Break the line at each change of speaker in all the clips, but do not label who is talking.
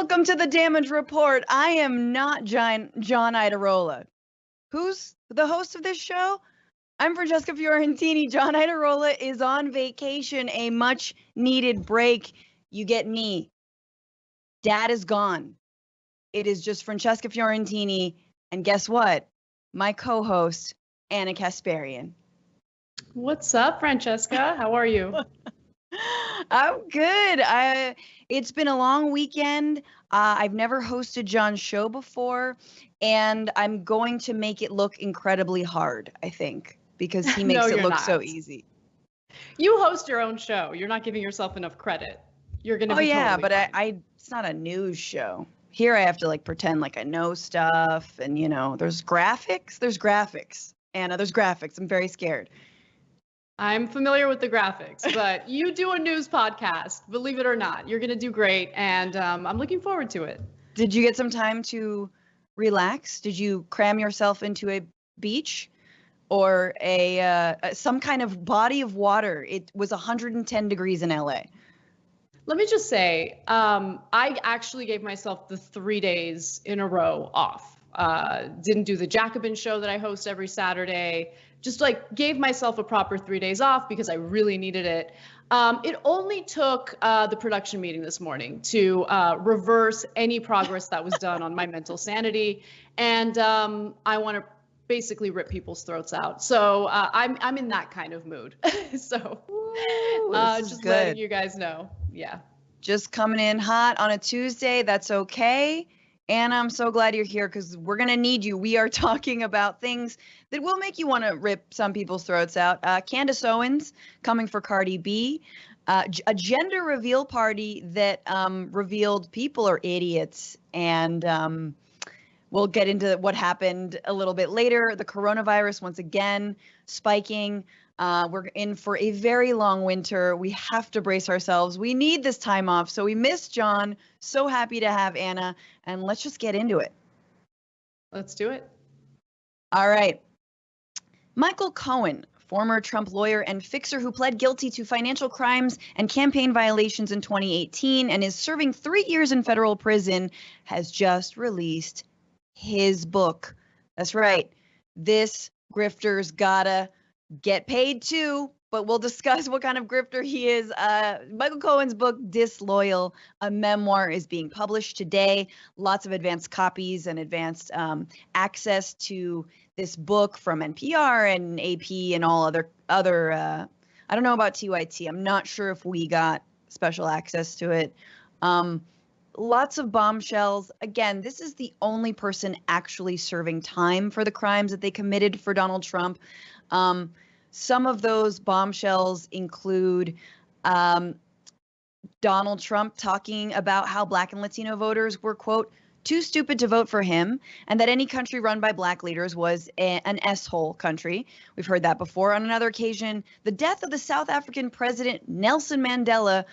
Welcome to the Damage Report. I am not John Idarola. Who's the host of this show? I'm Francesca Fiorentini. John Idarola is on vacation, a much needed break. You get me. Dad is gone. It is just Francesca Fiorentini. And guess what? My co-host, Anna Kasparian.
What's up, Francesca? How are you?
I'm good. It's been a long weekend. I've never hosted John's show before, and I'm going to make it look incredibly hard, I think, because he makes it look so easy.
You host your own show. You're not giving yourself enough credit. You're going to be totally
but
fine.
it's not a news show. Here I have to pretend like I know stuff, and there's graphics. There's graphics. Anna, there's graphics. I'm very scared.
I'm familiar with the graphics, but you do a news podcast, believe it or not. You're going to do great, and I'm looking forward to it.
Did you get some time to relax? Did you cram yourself into a beach or some kind of body of water? It was 110 degrees in LA.
Let me just say, I actually gave myself the 3 days in a row off. Didn't do the Jacobin show that I host every Saturday. Just gave myself a proper 3 days off because I really needed it. It only took the production meeting this morning to reverse any progress that was done on my mental sanity. And I want to basically rip people's throats out. So I'm in that kind of mood. So just letting you guys know. Yeah.
Just coming in hot on a Tuesday. That's okay. Anna, I'm so glad you're here because we're going to need you. We are talking about things that will make you want to rip some people's throats out. Candace Owens coming for Cardi B. A gender reveal party that revealed people are idiots. And we'll get into what happened a little bit later. The coronavirus, once again, spiking. We're in for a very long winter. We have to brace ourselves. We need this time off. So we miss John. So happy to have Anna. And let's just get into it.
Let's do it.
All right. Michael Cohen, former Trump lawyer and fixer who pled guilty to financial crimes and campaign violations in 2018 and is serving 3 years in federal prison, has just released his book. That's right. This grifter's gotta get paid too, but we'll discuss what kind of grifter he is. Michael Cohen's book, Disloyal, a memoir, is being published today. Lots of advanced copies and advanced access to this book from NPR and AP and all other. I don't know about TYT. I'm not sure if we got special access to it. Lots of bombshells. Again, this is the only person actually serving time for the crimes that they committed for Donald Trump. Some of those bombshells include Donald Trump talking about how Black and Latino voters were, quote, too stupid to vote for him, and that any country run by Black leaders was an S-hole country. We've heard that before. On another occasion, the death of the South African president Nelson Mandela.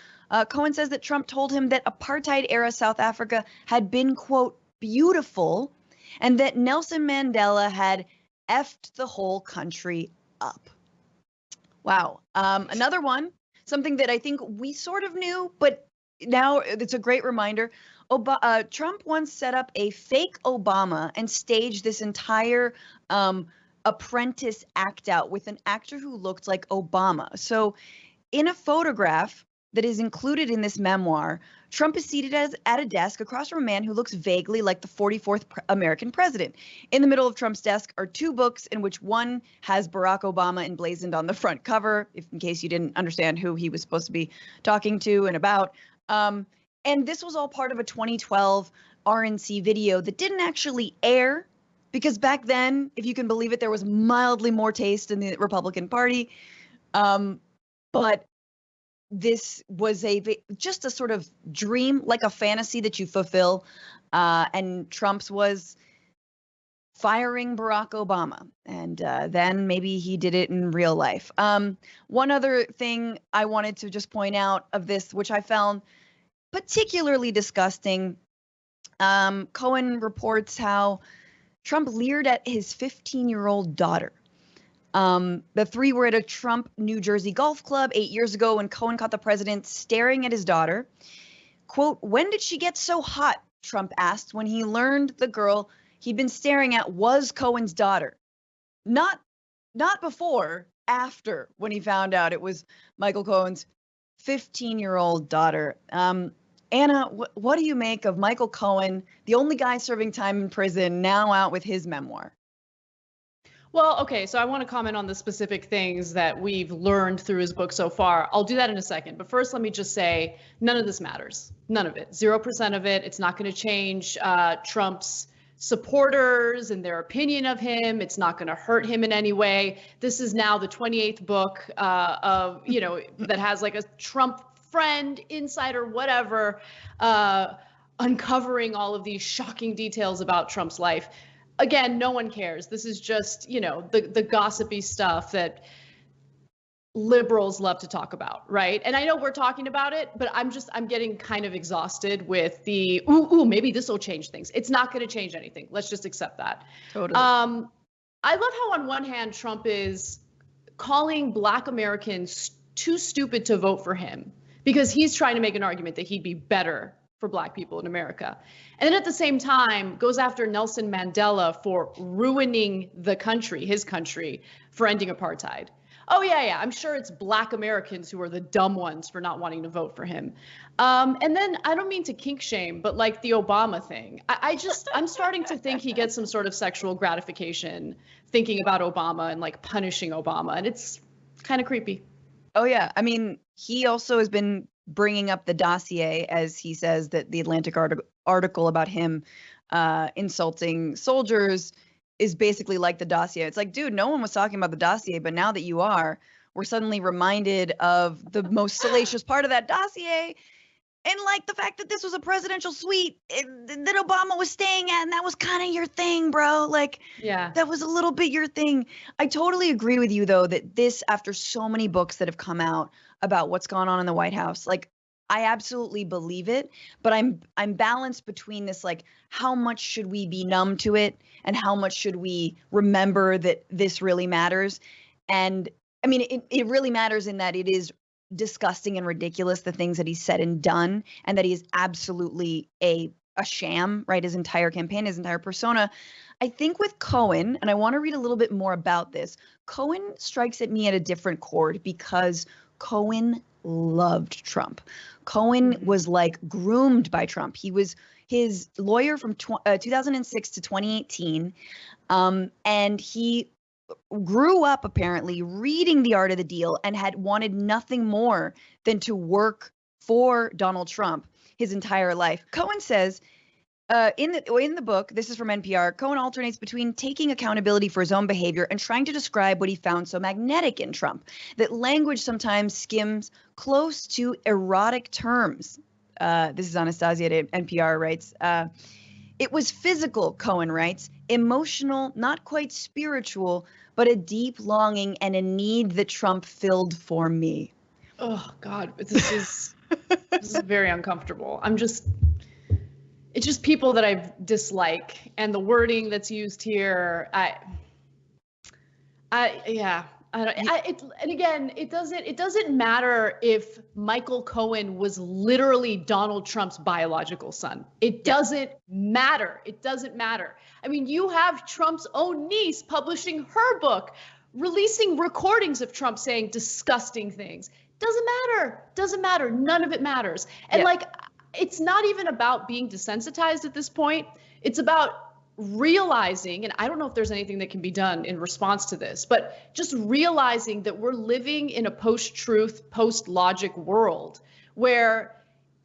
Cohen says that Trump told him that apartheid-era South Africa had been, quote, beautiful, and that Nelson Mandela had effed the whole country up. Wow. Another one, something that I think we sort of knew, but now it's a great reminder. Trump once set up a fake Obama and staged this entire Apprentice act out with an actor who looked like Obama. So in a photograph that is included in this memoir, Trump is seated at a desk across from a man who looks vaguely like the 44th American president. In the middle of Trump's desk are two books in which one has Barack Obama emblazoned on the front cover, in case you didn't understand who he was supposed to be talking to and about. And this was all part of a 2012 RNC video that didn't actually air because back then, if you can believe it, there was mildly more taste in the Republican Party. But this was just a sort of dream, like a fantasy that you fulfill. And Trump's was firing Barack Obama. And then maybe he did it in real life. One other thing I wanted to just point out of this, which I found particularly disgusting. Cohen reports how Trump leered at his 15-year-old daughter. The three were at a Trump New Jersey golf club 8 years ago when Cohen caught the president staring at his daughter. Quote, when did she get so hot? Trump asked when he learned the girl he'd been staring at was Cohen's daughter. Not before, after, when he found out it was Michael Cohen's 15-year-old daughter. Anna, what do you make of Michael Cohen, the only guy serving time in prison, now out with his memoir?
Well, okay, so I want to comment on the specific things that we've learned through his book so far. I'll do that in a second. But first, let me just say, none of this matters. None of it. 0% of it. It's not going to change Trump's supporters and their opinion of him. It's not going to hurt him in any way. This is now the 28th book of, that has like a Trump friend, insider, whatever, uncovering all of these shocking details about Trump's life. Again, no one cares. This is just, the gossipy stuff that liberals love to talk about, right? And I know we're talking about it, but I'm getting kind of exhausted with the, maybe this will change things. It's not going to change anything. Let's just accept that.
Totally.
I love how on one hand, Trump is calling Black Americans too stupid to vote for him because he's trying to make an argument that he'd be better for Black people in America. And then at the same time goes after Nelson Mandela for ruining the country, his country, for ending apartheid. Oh yeah, I'm sure it's Black Americans who are the dumb ones for not wanting to vote for him. And then I don't mean to kink shame, but like the Obama thing, I'm starting to think he gets some sort of sexual gratification thinking about Obama and like punishing Obama. And it's kind of creepy.
Oh yeah. I mean, he also has been bringing up the dossier, as he says that the Atlantic article about him insulting soldiers is basically like the dossier. It's like, dude, no one was talking about the dossier, but now that you are, we're suddenly reminded of the most salacious part of that dossier. And like the fact that this was a presidential suite that Obama was staying at, and that was kind of your thing, bro. Like, yeah, that was a little bit your thing. I totally agree with you, though, that this, after so many books that have come out about what's gone on in the White House, like, I absolutely believe it, but I'm balanced between this, like, how much should we be numb to it and how much should we remember that this really matters? And I mean, it really matters in that it is disgusting and ridiculous, the things that he's said and done, and that he is absolutely a sham, right? His entire campaign, his entire persona. I think with Cohen, and I want to read a little bit more about this, Cohen strikes at me at a different chord because Cohen loved Trump. Cohen was like groomed by Trump. He was his lawyer from 2006 to 2018. And he grew up apparently reading The Art of the Deal and had wanted nothing more than to work for Donald Trump his entire life. Cohen says, in the book, this is from NPR, Cohen alternates between taking accountability for his own behavior and trying to describe what he found so magnetic in Trump, that language sometimes skims close to erotic terms. This is Anastasia at NPR writes, it was physical, Cohen writes, emotional, not quite spiritual, but a deep longing and a need that Trump filled for me.
Oh, God, this is very uncomfortable. It's just people that I dislike, and the wording that's used here. It doesn't matter if Michael Cohen was literally Donald Trump's biological son. It doesn't matter. It doesn't matter. I mean, you have Trump's own niece publishing her book, releasing recordings of Trump saying disgusting things. Doesn't matter. Doesn't matter. None of it matters. And it's not even about being desensitized at this point. It's about realizing, and I don't know if there's anything that can be done in response to this, but just realizing that we're living in a post-truth, post-logic world where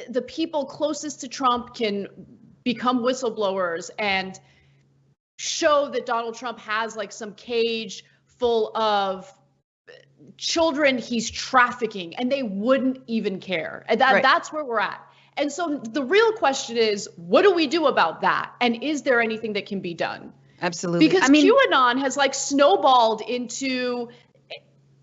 the people closest to Trump can become whistleblowers and show that Donald Trump has like some cage full of children he's trafficking, and they wouldn't even care. And that's where we're at. And so the real question is, what do we do about that? And is there anything that can be done?
Absolutely.
Because QAnon has like snowballed into,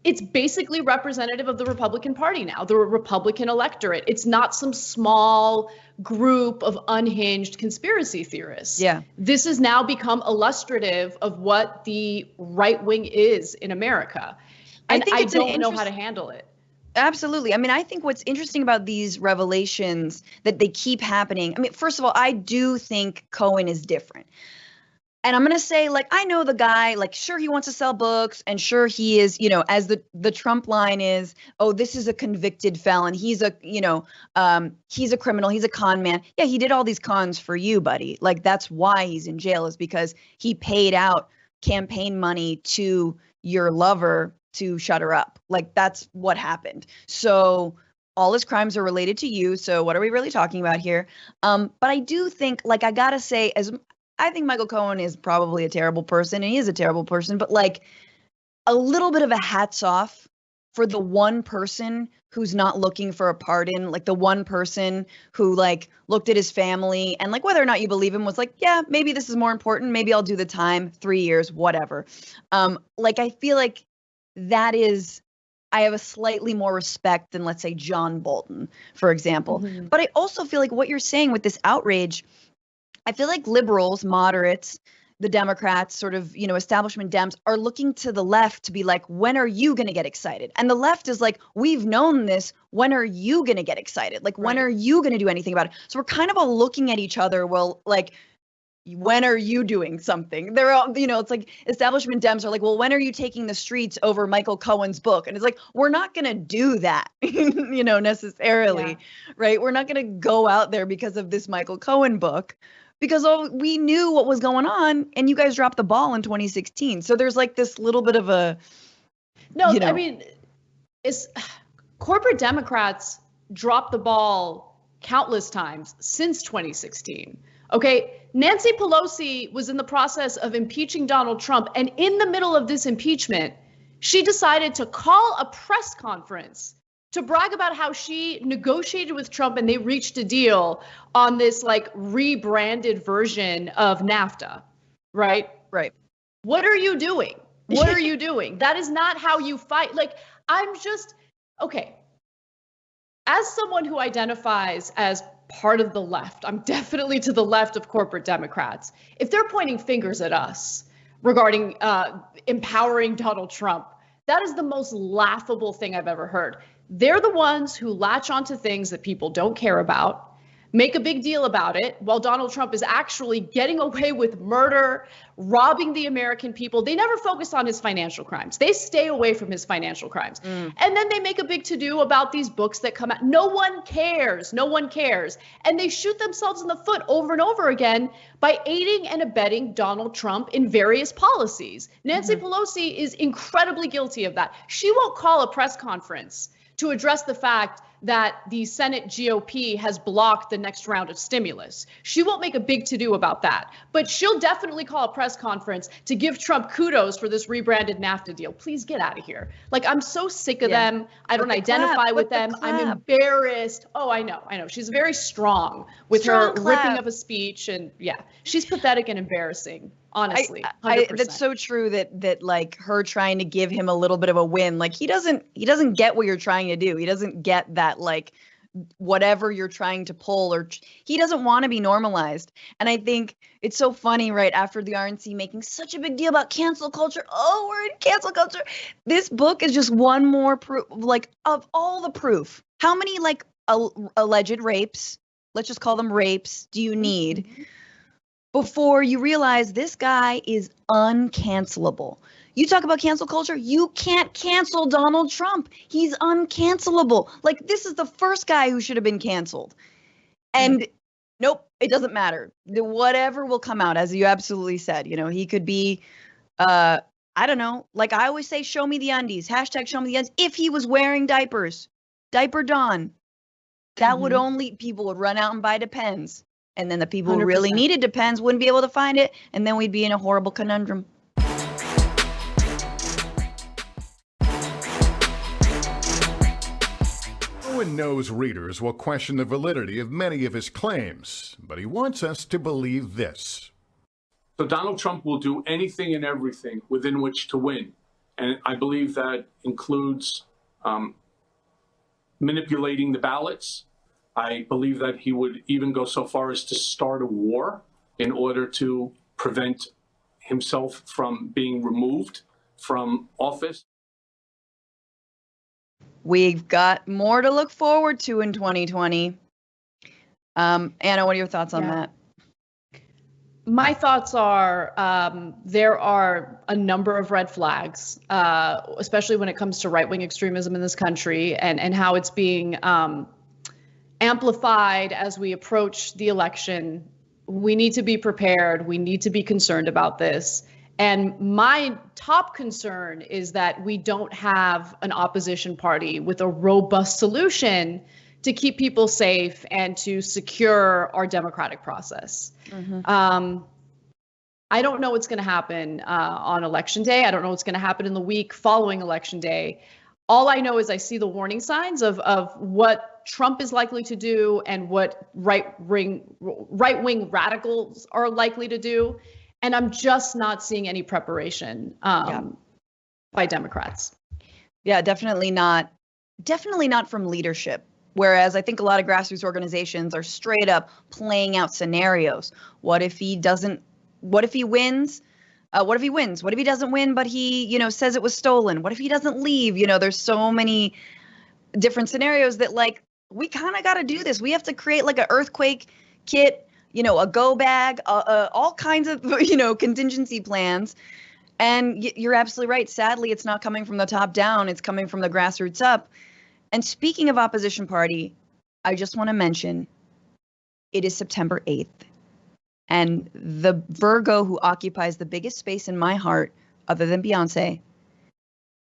it's basically representative of the Republican Party now, the Republican electorate. It's not some small group of unhinged conspiracy theorists.
Yeah.
This has now become illustrative of what the right wing is in America. And I don't know how to handle it.
Absolutely. I mean, I think what's interesting about these revelations that they keep happening. I mean, first of all, I do think Cohen is different. And I'm going to say, like, I know the guy, like, sure, he wants to sell books, and sure, he is, as the Trump line is, oh, this is a convicted felon. He's he's a criminal. He's a con man. Yeah, he did all these cons for you, buddy. Like, that's why he's in jail, is because he paid out campaign money to your lover to shut her up. Like, that's what happened. So all his crimes are related to you. So what are we really talking about here? But I do think, like, I gotta say, I think Michael Cohen is probably a terrible person, and he is a terrible person, but like a little bit of a hats off for the one person who's not looking for a pardon, like the one person who like looked at his family and like whether or not you believe him was like, yeah, maybe this is more important. Maybe I'll do the time, 3 years, whatever. Like I feel like I have a slightly more respect than, let's say, John Bolton, for example. Mm-hmm. But I also feel like what you're saying with this outrage, I feel like liberals, moderates, the Democrats, sort of, establishment Dems are looking to the left to be like, when are you going to get excited? And the left is like, we've known this. When are you going to get excited? Like, when are you going to do anything about it? So we're kind of all looking at each other. Well, like, when are you doing something? They're all, it's like establishment Dems are like, well, when are you taking the streets over Michael Cohen's book? And it's like, we're not going to do that, necessarily, right? We're not going to go out there because of this Michael Cohen book. Because we knew what was going on, and you guys dropped the ball in 2016. So there's like this little bit of a,
I mean, corporate Democrats dropped the ball countless times since 2016. Okay, Nancy Pelosi was in the process of impeaching Donald Trump, and in the middle of this impeachment, she decided to call a press conference to brag about how she negotiated with Trump and they reached a deal on this like rebranded version of NAFTA, right?
Right.
What are you doing? What are you doing? That is not how you fight. Like, okay. As someone who identifies as part of the left, I'm definitely to the left of corporate Democrats. If they're pointing fingers at us regarding empowering Donald Trump, that is the most laughable thing I've ever heard. They're the ones who latch onto things that people don't care about, make a big deal about it, while Donald Trump is actually getting away with murder, robbing the American people. They never focus on his financial crimes. They stay away from his financial crimes. And then they make a big to-do about these books that come out. No one cares. No one cares. And they shoot themselves in the foot over and over again by aiding and abetting Donald Trump in various policies. Nancy Pelosi is incredibly guilty of that. She won't call a press conference to address the fact that the Senate GOP has blocked the next round of stimulus. She won't make a big to-do about that, but she'll definitely call a press conference to give Trump kudos for this rebranded NAFTA deal. Please get out of here. Like, I'm so sick of them. I don't identify with them. I'm embarrassed. Oh, I know. She's very strong with her ripping of a speech, and she's pathetic and embarrassing. Honestly, 100%.
That's so true that like her trying to give him a little bit of a win, like he doesn't get what you're trying to do. He doesn't get that, like, whatever you're trying to pull, or he doesn't want to be normalized. And I think it's so funny, right after the RNC making such a big deal about cancel culture. Oh, we're in cancel culture. This book is just one more proof, like, of all the proof. How many like alleged rapes, let's just call them rapes, do you need before you realize this guy is uncancelable? You talk about cancel culture, you can't cancel Donald Trump. He's uncancelable. Like, this is the first guy who should have been canceled. And nope, it doesn't matter. Whatever will come out, as you absolutely said, he could be, I don't know, like I always say, show me the undies, hashtag show me the undies. If he was wearing diapers, diaper Don, that would people would run out and buy Depends. And then the people 100%. Who really needed Depends wouldn't be able to find it. And then we'd be in a horrible conundrum.
Cohen knows readers will question the validity of many of his claims, but he wants us to believe this.
So Donald Trump will do anything and everything within which to win. And I believe that includes manipulating the ballots. I believe that he would even go so far as to start a war in order to prevent himself from being removed from office.
we've got more to look forward to in 2020. Anna, what are your thoughts on that?
My thoughts are there are a number of red flags, especially when it comes to right-wing extremism in this country and how it's being amplified as we approach the election. We need to be prepared. We need to be concerned about this. And my top concern is that we don't have an opposition party with a robust solution to keep people safe and to secure our democratic process. I don't know what's going to happen on Election Day. I don't know what's going to happen in the week following Election Day. All I know is I see the warning signs of what Trump is likely to do and what right-wing radicals are likely to do. And I'm just not seeing any preparation by Democrats.
Yeah, definitely not. Definitely not from leadership. Whereas I think a lot of grassroots organizations are straight up playing out scenarios. What if he doesn't? What if he wins? What if he wins? What if he doesn't win, but he, says it was stolen? What if he doesn't leave? There's so many different scenarios that we kind of got to do this. We have to create an earthquake kit, a go bag, all kinds of, contingency plans. And you're absolutely right. Sadly, it's not coming from the top down. It's coming from the grassroots up. And speaking of opposition party, I just want to mention it is September 8th. And the Virgo who occupies the biggest space in my heart, other than Beyonce,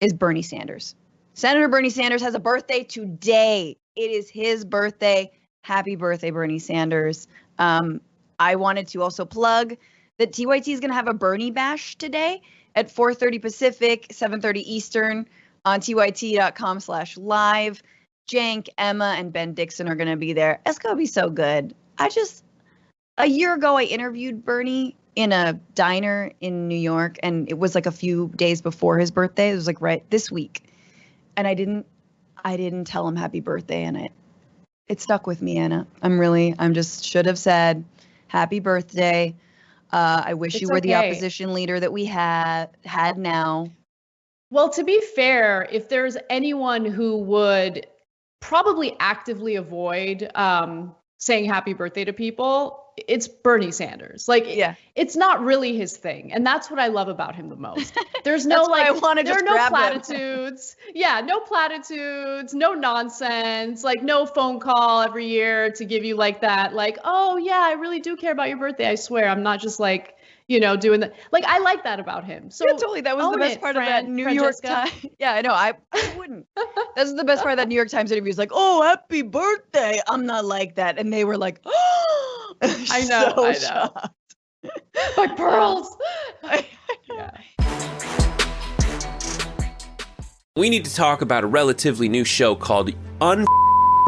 is Bernie Sanders. Senator Bernie Sanders has a birthday today. It is his birthday. Happy birthday, Bernie Sanders. I wanted to also plug that TYT is going to have a Bernie Bash today at 4:30 Pacific, 7:30 Eastern on tyt.com/live. Jank, Emma, and Ben Dixon are going to be there. It's going to be so good. A year ago, I interviewed Bernie in a diner in New York, and it was a few days before his birthday. It was right this week. And I didn't tell him happy birthday, and it stuck with me, Anna. I'm just should have said happy birthday. I wish you were the opposition leader that we had now.
Well, to be fair, if there's anyone who would probably actively avoid saying happy birthday to people, it's Bernie Sanders. It's not really his thing. And that's what I love about him the most. There's no there are no platitudes. Yeah, no platitudes, no nonsense, no phone call every year to give you that, oh yeah, I really do care about your birthday. I swear. I'm not just doing that. I like that about him. So
yeah, totally. That was the best part of that New York Times. Yeah, I know. I wouldn't. This is the best part of that New York Times interview. It's oh, happy birthday. I'm not like that. And they were oh,
I know.
Shocked.
My pearls.
Yeah. We need to talk about a relatively new show called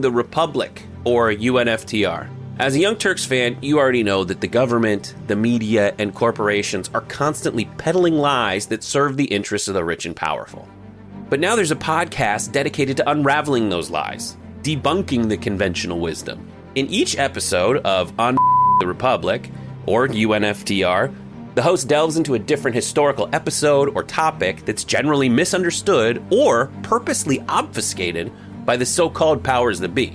the Republic, or UNFTR. As a Young Turks fan, you already know that the government, the media, and corporations are constantly peddling lies that serve the interests of the rich and powerful. But now there's a podcast dedicated to unraveling those lies, debunking the conventional wisdom. In each episode of On the Republic, or UNFTR, the host delves into a different historical episode or topic that's generally misunderstood or purposely obfuscated by the so-called powers that be,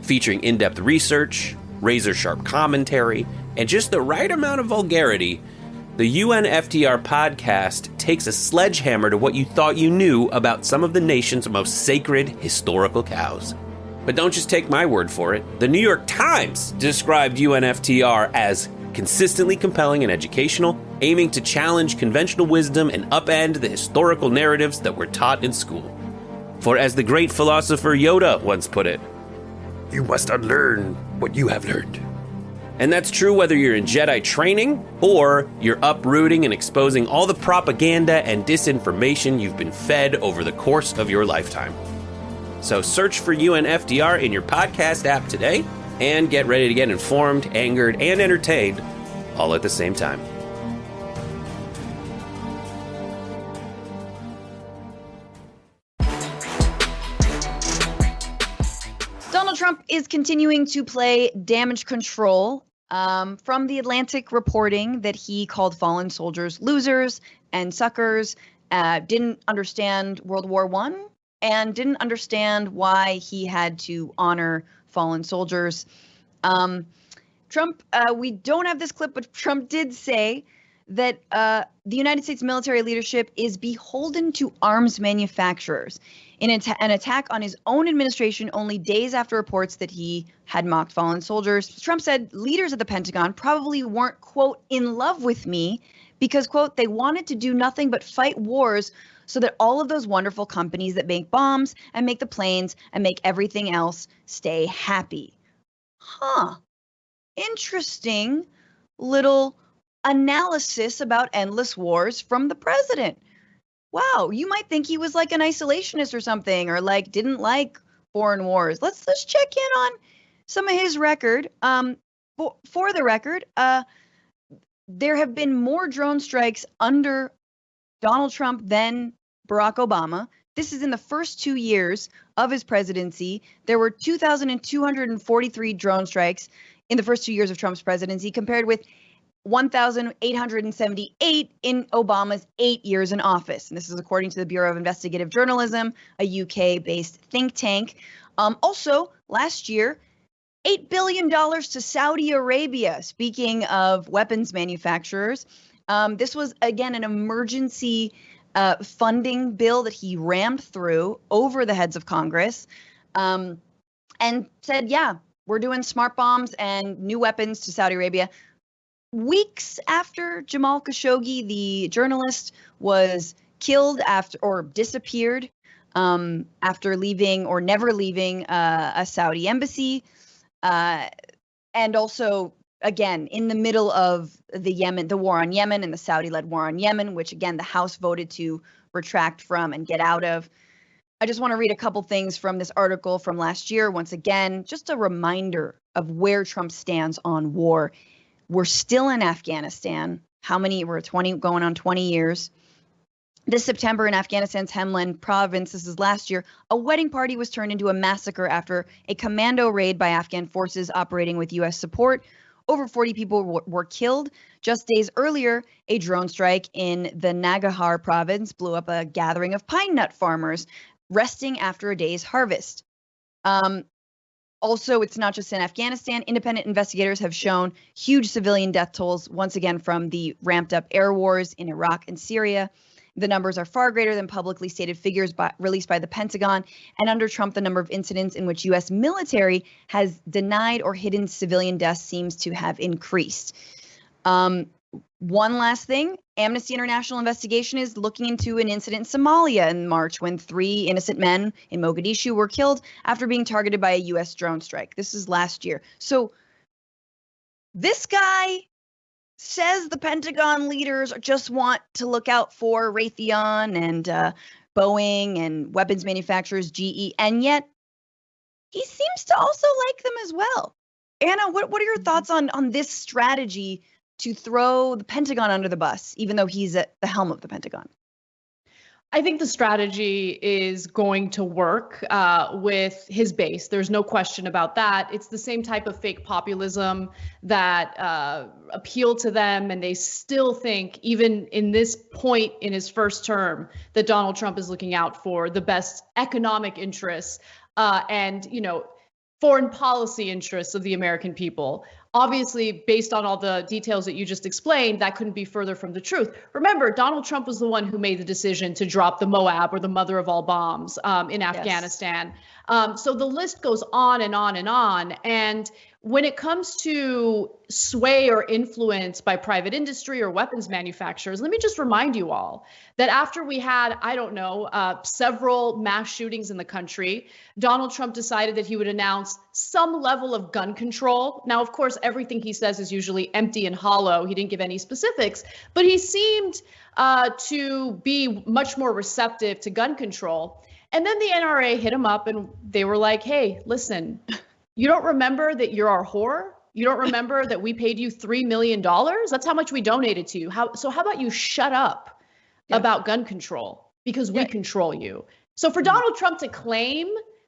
featuring in-depth research, razor-sharp commentary, and just the right amount of vulgarity. The UNFTR podcast takes a sledgehammer to what you thought you knew about some of the nation's most sacred historical cows. But don't just take my word for it. The New York Times described UNFTR as consistently compelling and educational, aiming to challenge conventional wisdom and upend the historical narratives that were taught in school. For as the great philosopher Yoda once put it, you must unlearn what you have learned. And that's true whether you're in Jedi training or you're uprooting and exposing all the propaganda and disinformation you've been fed over the course of your lifetime. So search for UNFTR in your podcast app today and get ready to get informed, angered, and entertained all at the same time.
Donald Trump is continuing to play damage control. From The Atlantic reporting that he called fallen soldiers losers and suckers, didn't understand World War I, and didn't understand why he had to honor fallen soldiers. Trump, we don't have this clip, but Trump did say that the United States military leadership is beholden to arms manufacturers in an attack on his own administration only days after reports that he had mocked fallen soldiers. Trump said leaders at the Pentagon probably weren't, quote, in love with me because, quote, they wanted to do nothing but fight wars so that all of those wonderful companies that make bombs and make the planes and make everything else stay happy. Huh. Interesting little analysis about endless wars from the president. Wow, you might think he was like an isolationist or something, or like didn't like foreign wars. Let's check in on some of his record. For the record, there have been more drone strikes under Donald Trump than Barack Obama. This is in the first 2 years of his presidency. There were 2,243 drone strikes in the first 2 years of Trump's presidency, compared with 1,878 in Obama's 8 years in office. And this is according to the Bureau of Investigative Journalism, a UK-based think tank. Also, last year, $8 billion to Saudi Arabia. Speaking of weapons manufacturers, this was, again, an emergency funding bill that he rammed through over the heads of Congress and said, yeah, we're doing smart bombs and new weapons to Saudi Arabia. Weeks after Jamal Khashoggi, the journalist, was killed or disappeared after leaving or never leaving a Saudi embassy. And also, again, in the middle of the war on Yemen and the Saudi-led war on Yemen, which, again, the House voted to retract from and get out of. I just want to read a couple things from this article from last year. Once again, just a reminder of where Trump stands on war. We're still in Afghanistan. We're 20, going on 20 years. This September in Afghanistan's Helmand province, this is last year, a wedding party was turned into a massacre after a commando raid by Afghan forces operating with U.S. support. Over 40 people were killed. Just days earlier, a drone strike in the Nangarhar province blew up a gathering of pine nut farmers resting after a day's harvest. Also, it's not just in Afghanistan. Independent investigators have shown huge civilian death tolls, once again, from the ramped up air wars in Iraq and Syria. The numbers are far greater than publicly stated figures released by the Pentagon. And under Trump, the number of incidents in which U.S. military has denied or hidden civilian deaths seems to have increased. One last thing, Amnesty International investigation is looking into an incident in Somalia in March when 3 innocent men in Mogadishu were killed after being targeted by a U.S. drone strike. This is last year. So this guy says the Pentagon leaders just want to look out for Raytheon and Boeing and weapons manufacturers, GE, and yet he seems to also like them as well. Anna, what are your thoughts on this strategy to throw the Pentagon under the bus, even though he's at the helm of the Pentagon?
I think the strategy is going to work with his base. There's no question about that. It's the same type of fake populism that appealed to them, and they still think, even in this point in his first term, that Donald Trump is looking out for the best economic interests and, foreign policy interests of the American people. Obviously, based on all the details that you just explained, that couldn't be further from the truth. Remember, Donald Trump was the one who made the decision to drop the Moab, or the mother of all bombs, in Afghanistan. So the list goes on and on and on. And when it comes to sway or influence by private industry or weapons manufacturers, let me just remind you all that after we had, several mass shootings in the country, Donald Trump decided that he would announce some level of gun control. Now, of course, everything he says is usually empty and hollow. He didn't give any specifics, but he seemed to be much more receptive to gun control. And then the NRA hit him up and they were like, hey, listen, you don't remember that you're our whore? You don't remember that we paid you $3 million? That's how much we donated to you. So how about you shut up about gun control, because we control you. So for Donald Trump to claim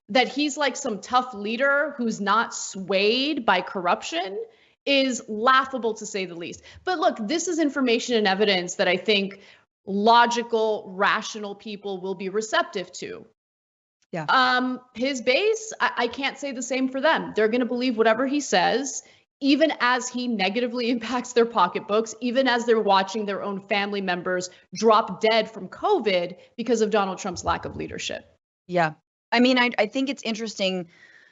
that he's like some tough leader who's not swayed by corruption is laughable, to say the least. But look, this is information and evidence that I think logical, rational people will be receptive to. His base, I can't say the same for them. They're going to believe whatever he says, even as he negatively impacts their pocketbooks, even as they're watching their own family members drop dead from COVID because of Donald Trump's lack of leadership.
Yeah. I mean, I think it's interesting.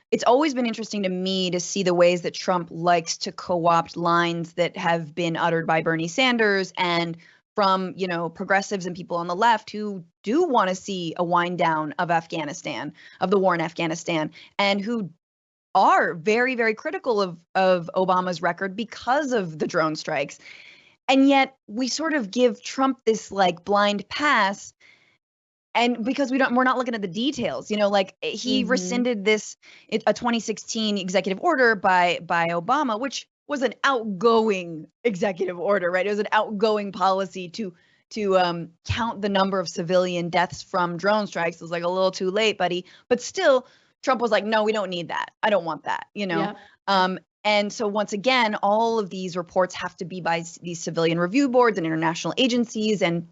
It's always been interesting to me to see the ways that Trump likes to co-opt lines that have been uttered by Bernie Sanders and from, progressives and people on the left who do want to see a wind down of Afghanistan, of the war in Afghanistan, and who are very, very critical of Obama's record because of the drone strikes. And yet we sort of give Trump this like blind pass. And because we're not looking at the details, he rescinded a 2016 executive order by Obama, which was an outgoing executive order, right? It was an outgoing policy to count the number of civilian deaths from drone strikes. It was like a little too late, buddy. But still, Trump was like, no, we don't need that. I don't want that, Yeah. And so once again, all of these reports have to be by these civilian review boards and international agencies, and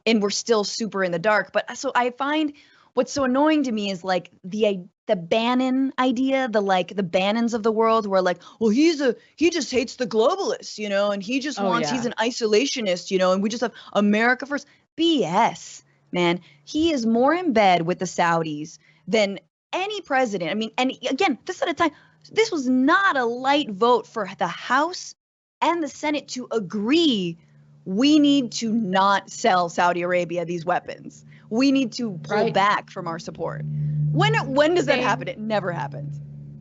we're still super in the dark. But so I find what's so annoying to me is like the Bannon idea, the Bannons of the world, where like, well, he just hates the globalists, and he just he's an isolationist, and we just have America first. BS, man. He is more in bed with the Saudis than any president. I mean, and again, this at a time, this was not a light vote for the House and the Senate to agree we need to not sell Saudi Arabia these weapons. We need to pull back from our support. When does that happen? It never happens.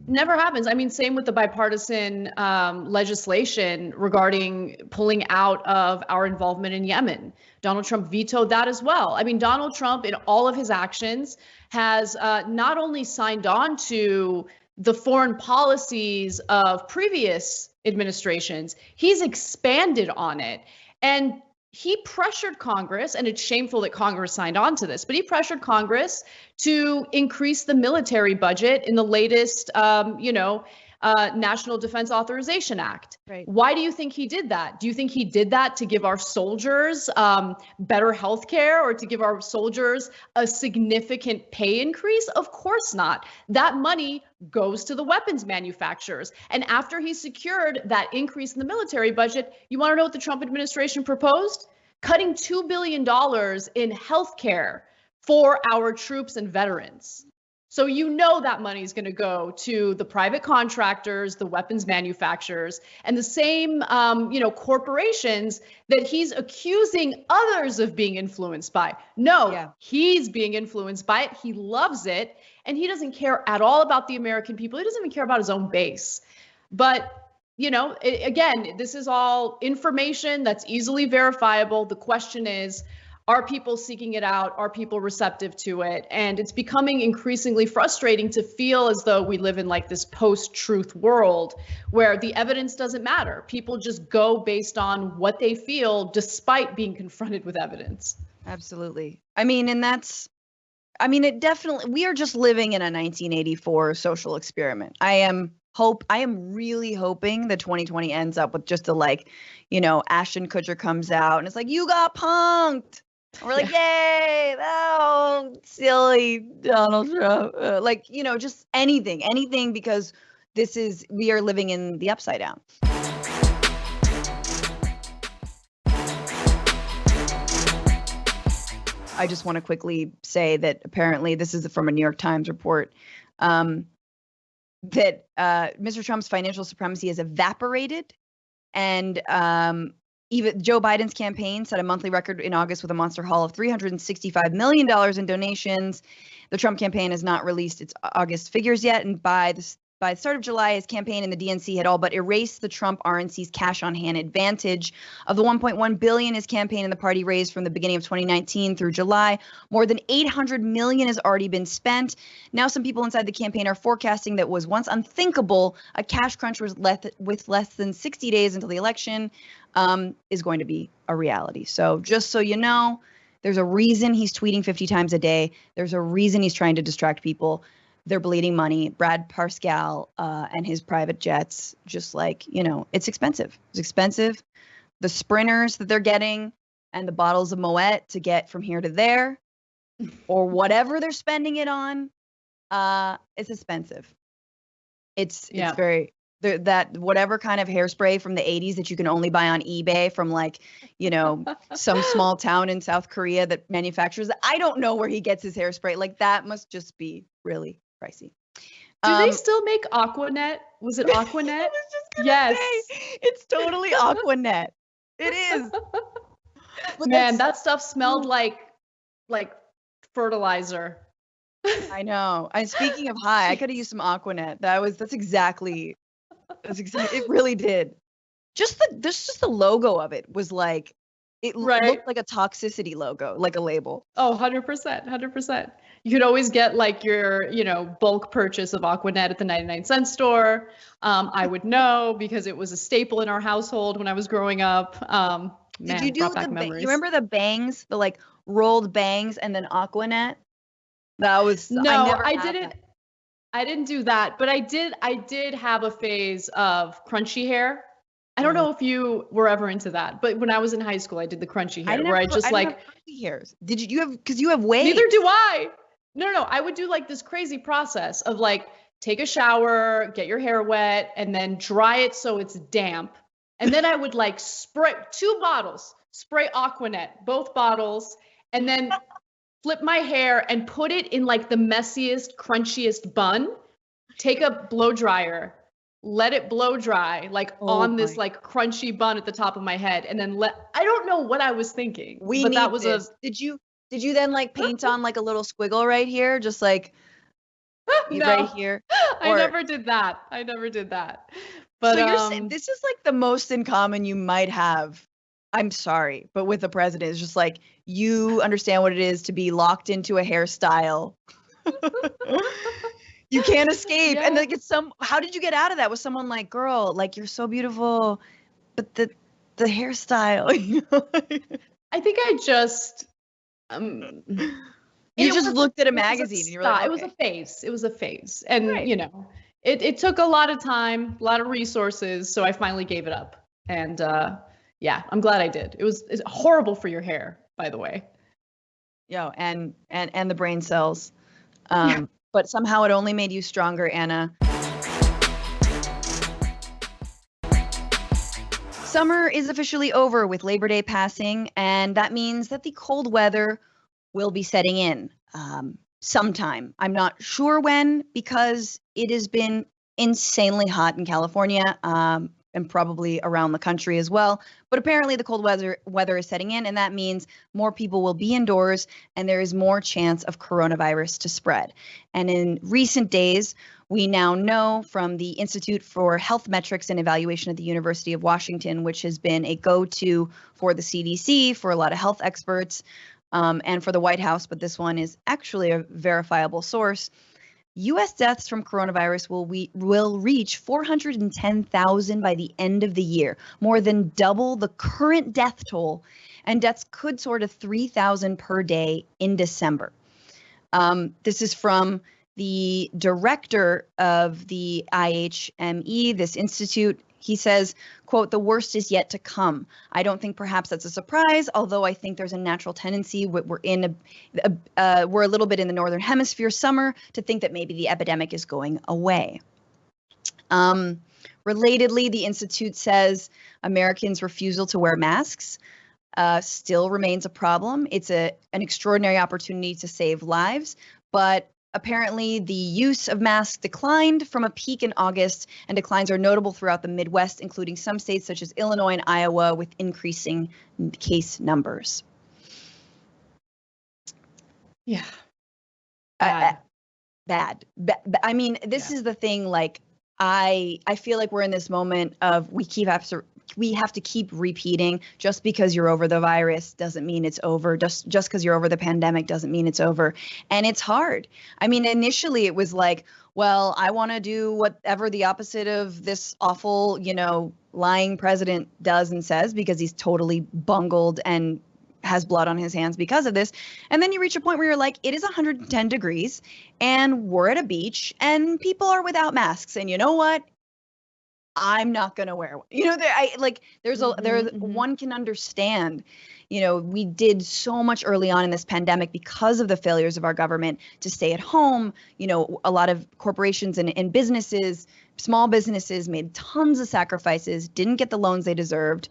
Never happens. I mean, same with the bipartisan legislation regarding pulling out of our involvement in Yemen. Donald Trump vetoed that as well. I mean, Donald Trump, in all of his actions, has not only signed on to the foreign policies of previous administrations, he's expanded on it. And he pressured Congress, and it's shameful that Congress signed on to this, but he pressured Congress to increase the military budget in the latest, National Defense Authorization Act.
Right.
Why do you think he did that? Do you think he did that to give our soldiers better health care or to give our soldiers a significant pay increase? Of course not. That money goes to the weapons manufacturers. And after he secured that increase in the military budget, you want to know what the Trump administration proposed? Cutting $2 billion in health care for our troops and veterans. So that money is going to go to the private contractors, the weapons manufacturers, and the same, corporations that he's accusing others of being influenced by. No, He's being influenced by it. He loves it. And he doesn't care at all about the American people. He doesn't even care about his own base. But, again, this is all information that's easily verifiable. The question is, are people seeking it out? Are people receptive to it? And it's becoming increasingly frustrating to feel as though we live in like this post-truth world where the evidence doesn't matter. People just go based on what they feel despite being confronted with evidence.
Absolutely. I mean, it definitely, we are just living in a 1984 social experiment. I am really hoping that 2020 ends up with just Ashton Kutcher comes out and it's like, you got punked. We're like, yay, oh, silly Donald Trump. Just anything, because we are living in the upside down. I just want to quickly say that apparently this is from a New York Times report, that Mr. Trump's financial supremacy has evaporated, and even Joe Biden's campaign set a monthly record in August with a monster haul of $365 million in donations. The Trump campaign has not released its August figures yet, and by the start of July, his campaign and the DNC had all but erased the Trump RNC's cash-on-hand advantage. Of the $1.1 billion his campaign and the party raised from the beginning of 2019 through July, more than $800 million has already been spent. Now, some people inside the campaign are forecasting that was once unthinkable, a cash crunch with less than 60 days until the election, is going to be a reality. So just so you know, there's a reason he's tweeting 50 times a day. There's a reason he's trying to distract people. They're bleeding money. Brad Parscale and his private jets, just it's expensive. It's expensive. The sprinters that they're getting and the bottles of Moet to get from here to there, or whatever they're spending it on, it's expensive. It's very that whatever kind of hairspray from the 80s that you can only buy on eBay from like, some small town in South Korea that manufactures it. I don't know where he gets his hairspray. Like that must just be really pricey.
Do they still make Aquanet? Was it Aquanet?
I was just gonna
Yes.
say, it's totally Aquanet. It is. But
Man, that stuff smelled like fertilizer.
I know. And speaking of high, I could have used some Aquanet. That's exactly. It really did. Just the logo of it was like, it looked like a toxicity logo, like a label.
Oh, 100%. You could always get like your, bulk purchase of Aquanet at the 99-cent store. I would know because it was a staple in our household when I was growing up.
Did you do you remember the bangs, the like rolled bangs and then Aquanet? That was I didn't do that, but I did have a phase of crunchy hair. I don't know if you were ever into that, but when I was in high school, I did the crunchy hair where I didn't have crunchy hairs. Did you have, because you have waves?
Neither do I. No. I would do like this crazy process of like take a shower, get your hair wet, and then dry it so it's damp. And then I would like spray 2 bottles, spray Aquanet, both bottles, and then flip my hair and put it in like the messiest, crunchiest bun. Take a blow dryer, let it blow dry, like on this like crunchy bun at the top of my head, and then I don't know what I was thinking. Did you then like paint on like a little squiggle right here, just like right here? I never did that. But
so you're saying this is like the most in common you might have. I'm sorry, but with the president, it's just like you understand what it is to be locked into a hairstyle. You can't escape. And like how did you get out of that? Was someone like, girl, like you're so beautiful, but the hairstyle,
I think I just
you just looked at a magazine and you were like, okay.
It was a phase. And it took a lot of time, a lot of resources, so I finally gave it up. And I'm glad I did. It's horrible for your hair, by the way.
And the brain cells. But somehow it only made you stronger, Anna. Summer is officially over with Labor Day passing, and that means that the cold weather will be setting in sometime. I'm not sure when, because it has been insanely hot in California and probably around the country as well. But apparently the cold weather is setting in, and that means more people will be indoors and there is more chance of coronavirus to spread. And in recent days, we now know from the Institute for Health Metrics and Evaluation at the University of Washington, which has been a go-to for the CDC, for a lot of health experts, and for the White House, but this one is actually a verifiable source. U.S. deaths from coronavirus will reach 410,000 by the end of the year, more than double the current death toll, and deaths could soar to 3,000 per day in December. This is from the director of the IHME, this institute. He says, quote, "The worst is yet to come. I don't think perhaps that's a surprise, although I think there's a natural tendency we're a little bit in the northern hemisphere summer to think that maybe the epidemic is going away." Relatedly, the institute says Americans' refusal to wear masks still remains a problem. It's an extraordinary opportunity to save lives, but apparently, the use of masks declined from a peak in August, and declines are notable throughout the Midwest, including some states such as Illinois and Iowa, with increasing case numbers.
Yeah.
Bad. I mean, this is the thing, like, I feel like we're in this moment of we have to keep repeating, just because you're over the virus doesn't mean it's over. Just because you're over the pandemic doesn't mean it's over. And it's hard. I mean, initially it was like, well, I want to do whatever the opposite of this awful, lying president does and says, because he's totally bungled and has blood on his hands because of this. And then you reach a point where you're like, it is 110 degrees and we're at a beach and people are without masks. And you know what? I'm not going to wear one. One can understand, we did so much early on in this pandemic because of the failures of our government to stay at home. A lot of corporations and businesses, small businesses made tons of sacrifices, didn't get the loans they deserved.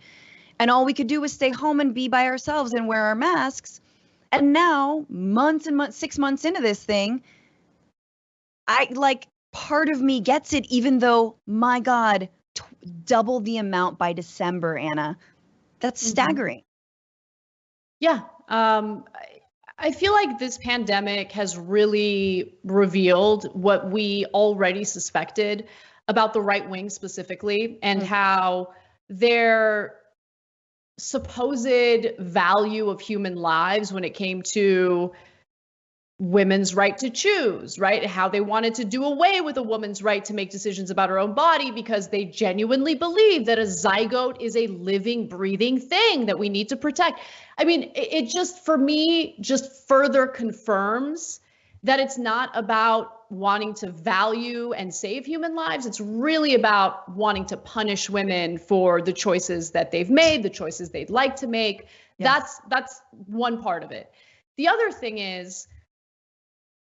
And all we could do was stay home and be by ourselves and wear our masks. And now, months and months, 6 months into this thing, part of me gets it, even though, my God, double the amount by December, Anna. That's staggering.
Yeah. I feel like this pandemic has really revealed what we already suspected about the right wing specifically, and how their supposed value of human lives when it came to women's right to choose, right? How they wanted to do away with a woman's right to make decisions about her own body because they genuinely believe that a zygote is a living, breathing thing that we need to protect. I mean, it just, for me, just further confirms that it's not about wanting to value and save human lives. It's really about wanting to punish women for the choices that they've made, the choices they'd like to make. Yes. That's one part of it. The other thing is,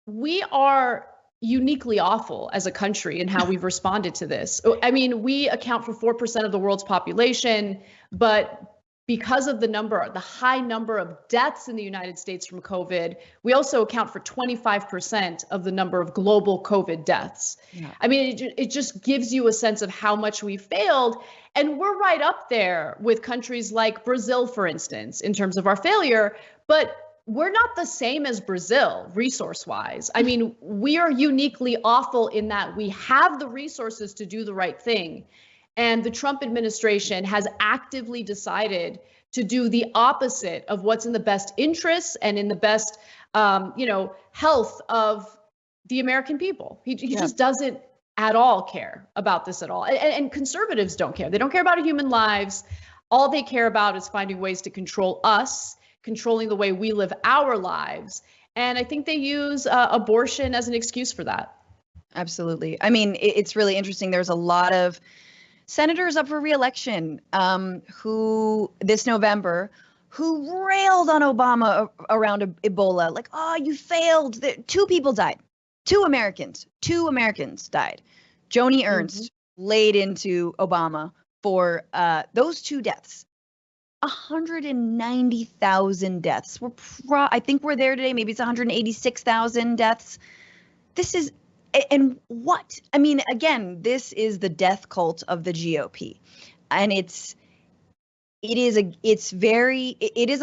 we are uniquely awful as a country in how we've responded to this. I mean, we account for 4% of the world's population, but because of the high number of deaths in the United States from COVID, we also account for 25% of the number of global COVID deaths. Yeah. I mean, it just gives you a sense of how much we failed. And we're right up there with countries like Brazil, for instance, in terms of our failure. But we're not the same as Brazil resource-wise. I mean, we are uniquely awful in that we have the resources to do the right thing. And the Trump administration has actively decided to do the opposite of what's in the best interests and in the best, health of the American people. He just doesn't at all care about this at all. And conservatives don't care. They don't care about human lives. All they care about is finding ways to control us, controlling the way we live our lives. And I think they use abortion as an excuse for that. Absolutely. I mean, it's really interesting. There's a lot of senators up for re-election who this November who railed on Obama around Ebola, like, oh, you failed. 2 people died. 2 Americans died. Joni Ernst laid into Obama for those 2 deaths. 190,000 deaths. I think we're there today. Maybe it's 186,000 deaths. This is, and what? I mean, again, this is the death cult of the GOP, and it is a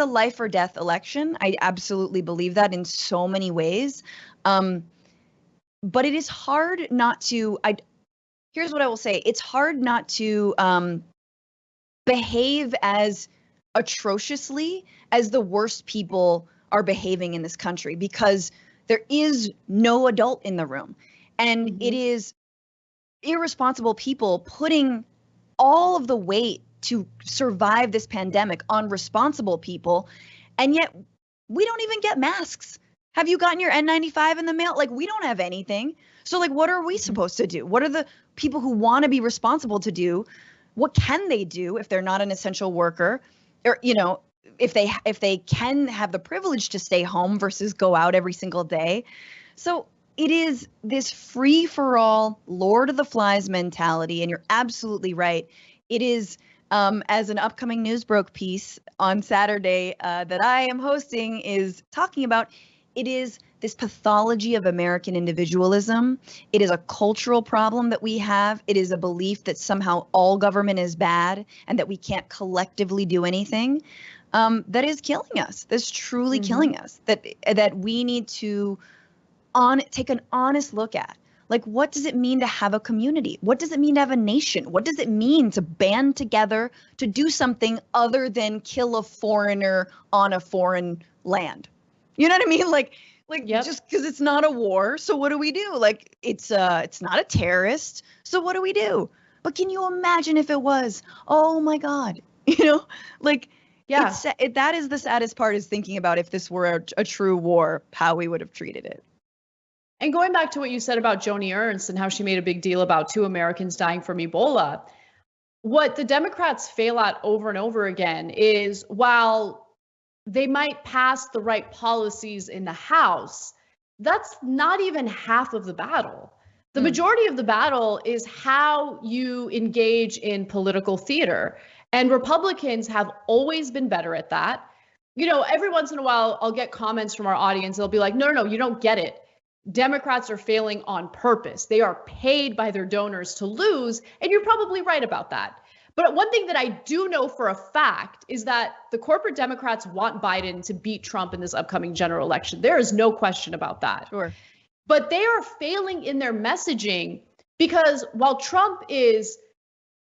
life or death election. I absolutely believe that in so many ways. But it is hard not to. Here's what I will say: it's hard not to behave as atrociously as the worst people are behaving in this country, because there is no adult in the room, and it is irresponsible people putting all of the weight to survive this pandemic on responsible people, and yet we don't even get masks. Have you gotten your N95 in the mail? Like, we don't have anything. So, like, what are we supposed to do? What are the people who want to be responsible to do? What can they do if they're not an essential worker? Or, if they can have the privilege to stay home versus go out every single day. So it is this free for all Lord of the Flies mentality. And you're absolutely right. It is, as an upcoming Newsbroke piece on Saturday that I am hosting is talking about, it is this pathology of American individualism. It is a cultural problem that we have. It is a belief that somehow all government is bad and that we can't collectively do anything. That is killing us. That's truly killing us. That we need to take an honest look at. Like, what does it mean to have a community? What does it mean to have a nation? What does it mean to band together to do something other than kill a foreigner on a foreign land? You know what I mean? Like just because it's not a war. So what do we do? Like, it's not a terrorist. So what do we do? But can you imagine if it was? Oh my God. Yeah. That is the saddest part, is thinking about if this were a true war, how we would have treated it. And going back to what you said about Joni Ernst and how she made a big deal about 2 Americans dying from Ebola, what the Democrats fail at over and over again is while they might pass the right policies in the House, that's not even half of the battle. The majority of the battle is how you engage in political theater. And Republicans have always been better at that. You know, every once in a while, I'll get comments from our audience. They'll be like, no, you don't get it. Democrats are failing on purpose. They are paid by their donors to lose. And you're probably right about that. But one thing that I do know for a fact is that the corporate Democrats want Biden to beat Trump in this upcoming general election. There is no question about that.
Sure.
But they are failing in their messaging because while Trump is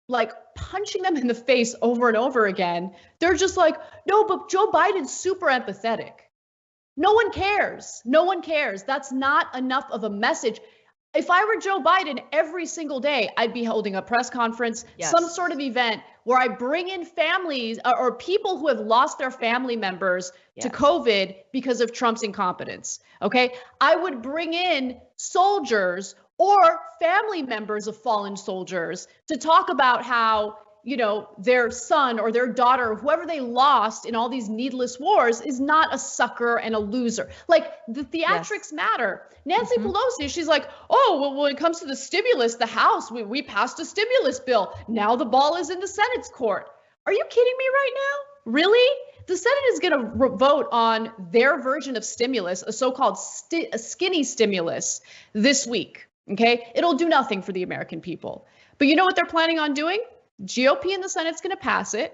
like punching them in the face over and over again, they're just like, no, but Joe Biden's super empathetic. No one cares. No one cares. That's not enough of a message. If I were Joe Biden, every single day, I'd be holding a press conference, some sort of event where I bring in families or people who have lost their family members to COVID because of Trump's incompetence. Okay. I would bring in soldiers or family members of fallen soldiers to talk about how, you know, their son or their daughter, whoever they lost in all these needless wars, is not a sucker and a loser. Like, the theatrics matter. Nancy Pelosi, she's like, oh, well, when it comes to the stimulus, the House, we passed a stimulus bill. Now the ball is in the Senate's court. Are you kidding me right now? Really? The Senate is going to vote on their version of stimulus, a so-called skinny stimulus, this week. Okay? It'll do nothing for the American people. But you know what they're planning on doing? GOP in the Senate's going to pass it.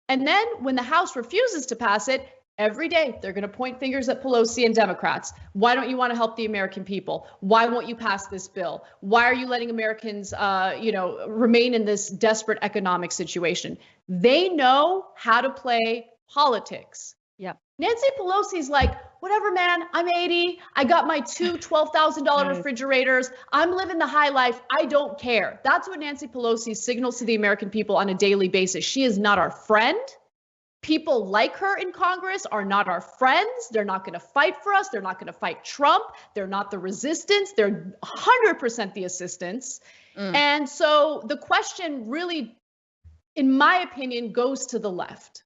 And then when the House refuses to pass it, every day they're going to point fingers at Pelosi and Democrats. Why don't you want to help the American people? Why won't you pass this bill? Why are you letting Americans, remain in this desperate economic situation? They know how to play politics.
Yep.
Nancy Pelosi's like, whatever, man, I'm 80. I got my two $12,000 refrigerators. I'm living the high life. I don't care. That's what Nancy Pelosi signals to the American people on a daily basis. She is not our friend. People like her in Congress are not our friends. They're not going to fight for us. They're not going to fight Trump. They're not the resistance. They're 100% the assistance. And so the question really, in my opinion, goes to the left.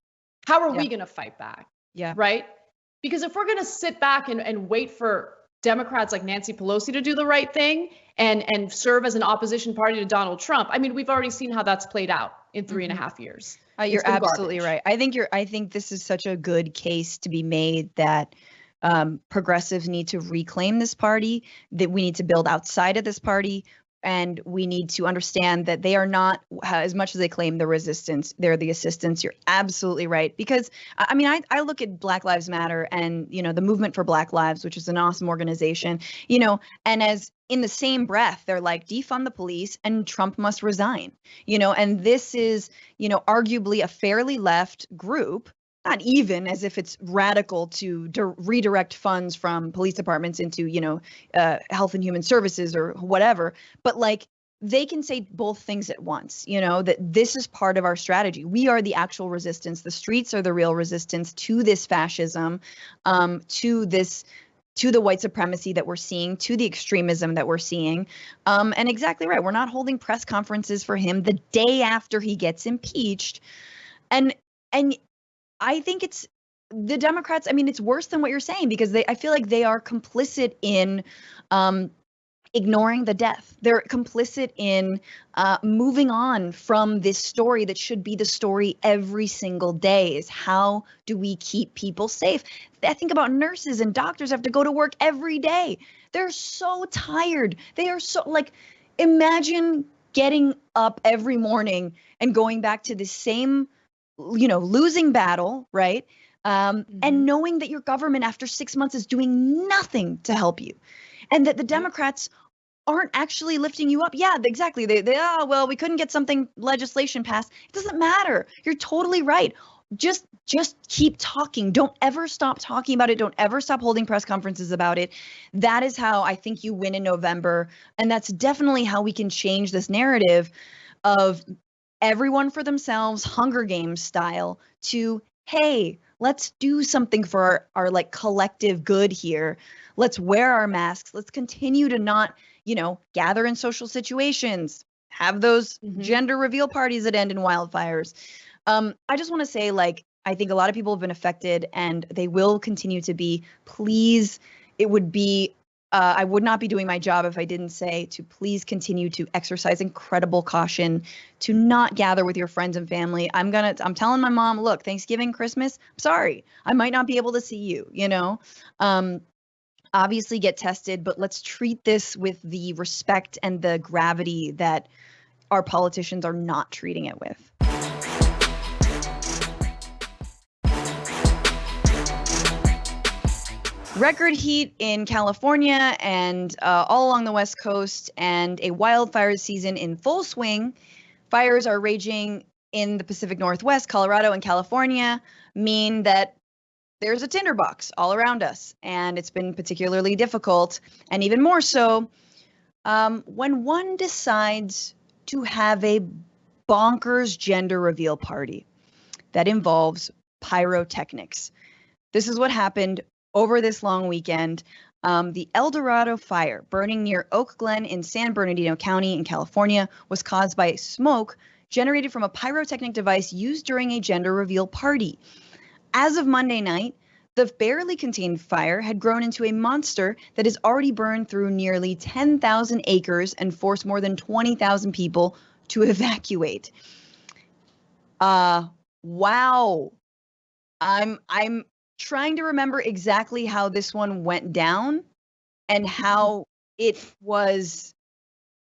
How are we going to fight back?
Yeah.
Right? Because if we're going to sit back and wait for Democrats like Nancy Pelosi to do the right thing and serve as an opposition party to Donald Trump, I mean, we've already seen how that's played out in 3.5 years.
You're absolutely right. I think this is such a good case to be made that progressives need to reclaim this party, that we need to build outside of this party. And we need to understand that they are not, as much as they claim, the resistance, they're the assistance. You're absolutely right. Because, I mean, I look at Black Lives Matter and, you know, the Movement for Black Lives, which is an awesome organization, you know, and as in the same breath, they're like, defund the police and Trump must resign, you know, and this is, you know, arguably a fairly left group. Not even as if it's radical to redirect funds from police departments into, you know, health and human services or whatever. But like, they can say both things at once, you know, that this is part of our strategy. We are the actual resistance. The streets are the real resistance to this fascism, to the white supremacy that we're seeing, to the extremism that we're seeing. And exactly right. We're not holding press conferences for him the day after he gets impeached. And I think it's the Democrats. I mean, it's worse than what you're saying, because I feel like they are complicit in ignoring the death. They're complicit in moving on from this story that should be the story every single day, is how do we keep people safe? I think about nurses and doctors have to go to work every day. They're so tired. They are so, like, imagine getting up every morning and going back to the same, you know, losing battle, right? And knowing that your government after 6 months is doing nothing to help you, and that the Democrats aren't actually lifting you up. Yeah, exactly. Well, we couldn't get legislation passed. It doesn't matter. You're totally right. Just keep talking. Don't ever stop talking about it. Don't ever stop holding press conferences about it. That is how I think you win in November. And that's definitely how we can change this narrative of everyone for themselves, Hunger Games style, to, hey, let's do something for our like collective good here. Let's wear our masks. Let's continue to not, you know, gather in social situations, have those gender reveal parties that end in wildfires. I just want to say, like, I think a lot of people have been affected and they will continue to be. Please, it would be, I would not be doing my job if I didn't say to please continue to exercise incredible caution, to not gather with your friends and family. I'm telling my mom, look, Thanksgiving, Christmas, I'm sorry, I might not be able to see you, you know? Obviously get tested, but let's treat this with the respect and the gravity that our politicians are not treating it with. Record heat in California and all along the West Coast, and a wildfire season in full swing. Fires are raging in the Pacific Northwest, Colorado, and California, mean that there's a tinderbox all around us, and it's been particularly difficult, and even more so when one decides to have a bonkers gender reveal party that involves pyrotechnics. This is what happened over this long weekend. The El Dorado fire burning near Oak Glen in San Bernardino County in California was caused by smoke generated from a pyrotechnic device used during a gender reveal party. As of Monday night, the barely contained fire had grown into a monster that has already burned through nearly 10,000 acres and forced more than 20,000 people to evacuate. Wow. I'm trying to remember exactly how this one went down and how it was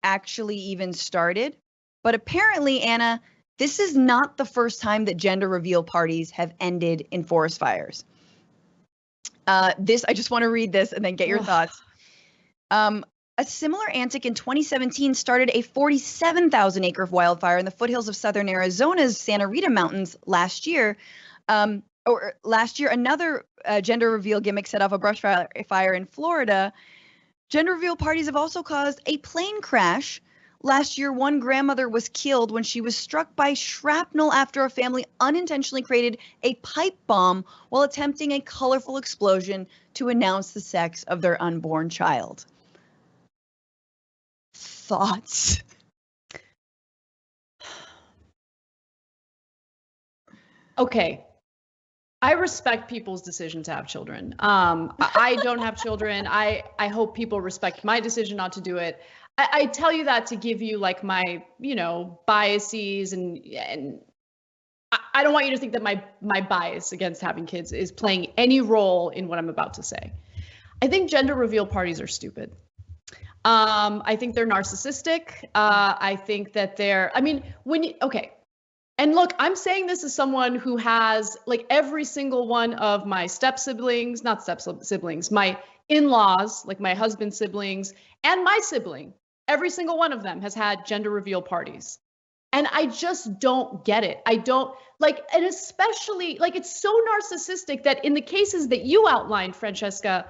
actually even started. But apparently, Anna, this is not the first time that gender reveal parties have ended in forest fires. I just want to read this and then get your thoughts. A similar antic in 2017 started a 47,000 acre wildfire in the foothills of southern Arizona's Santa Rita Mountains last year. Another gender reveal gimmick set off a brush fire in Florida. Gender reveal parties have also caused a plane crash. Last year, one grandmother was killed when she was struck by shrapnel after a family unintentionally created a pipe bomb while attempting a colorful explosion to announce the sex of their unborn child. Thoughts?
Okay. I respect people's decision to have children. I don't have children. I hope people respect my decision not to do it. I tell you that to give you like my, biases and I don't want you to think that my bias against having kids is playing any role in what I'm about to say. I think gender reveal parties are stupid. I think they're narcissistic. I think that and look, I'm saying this as someone who has like every single one of my my in-laws, like my husband's siblings and my sibling, every single one of them has had gender reveal parties. And I just don't get it. I don't and especially it's so narcissistic that in the cases that you outlined, Francesca,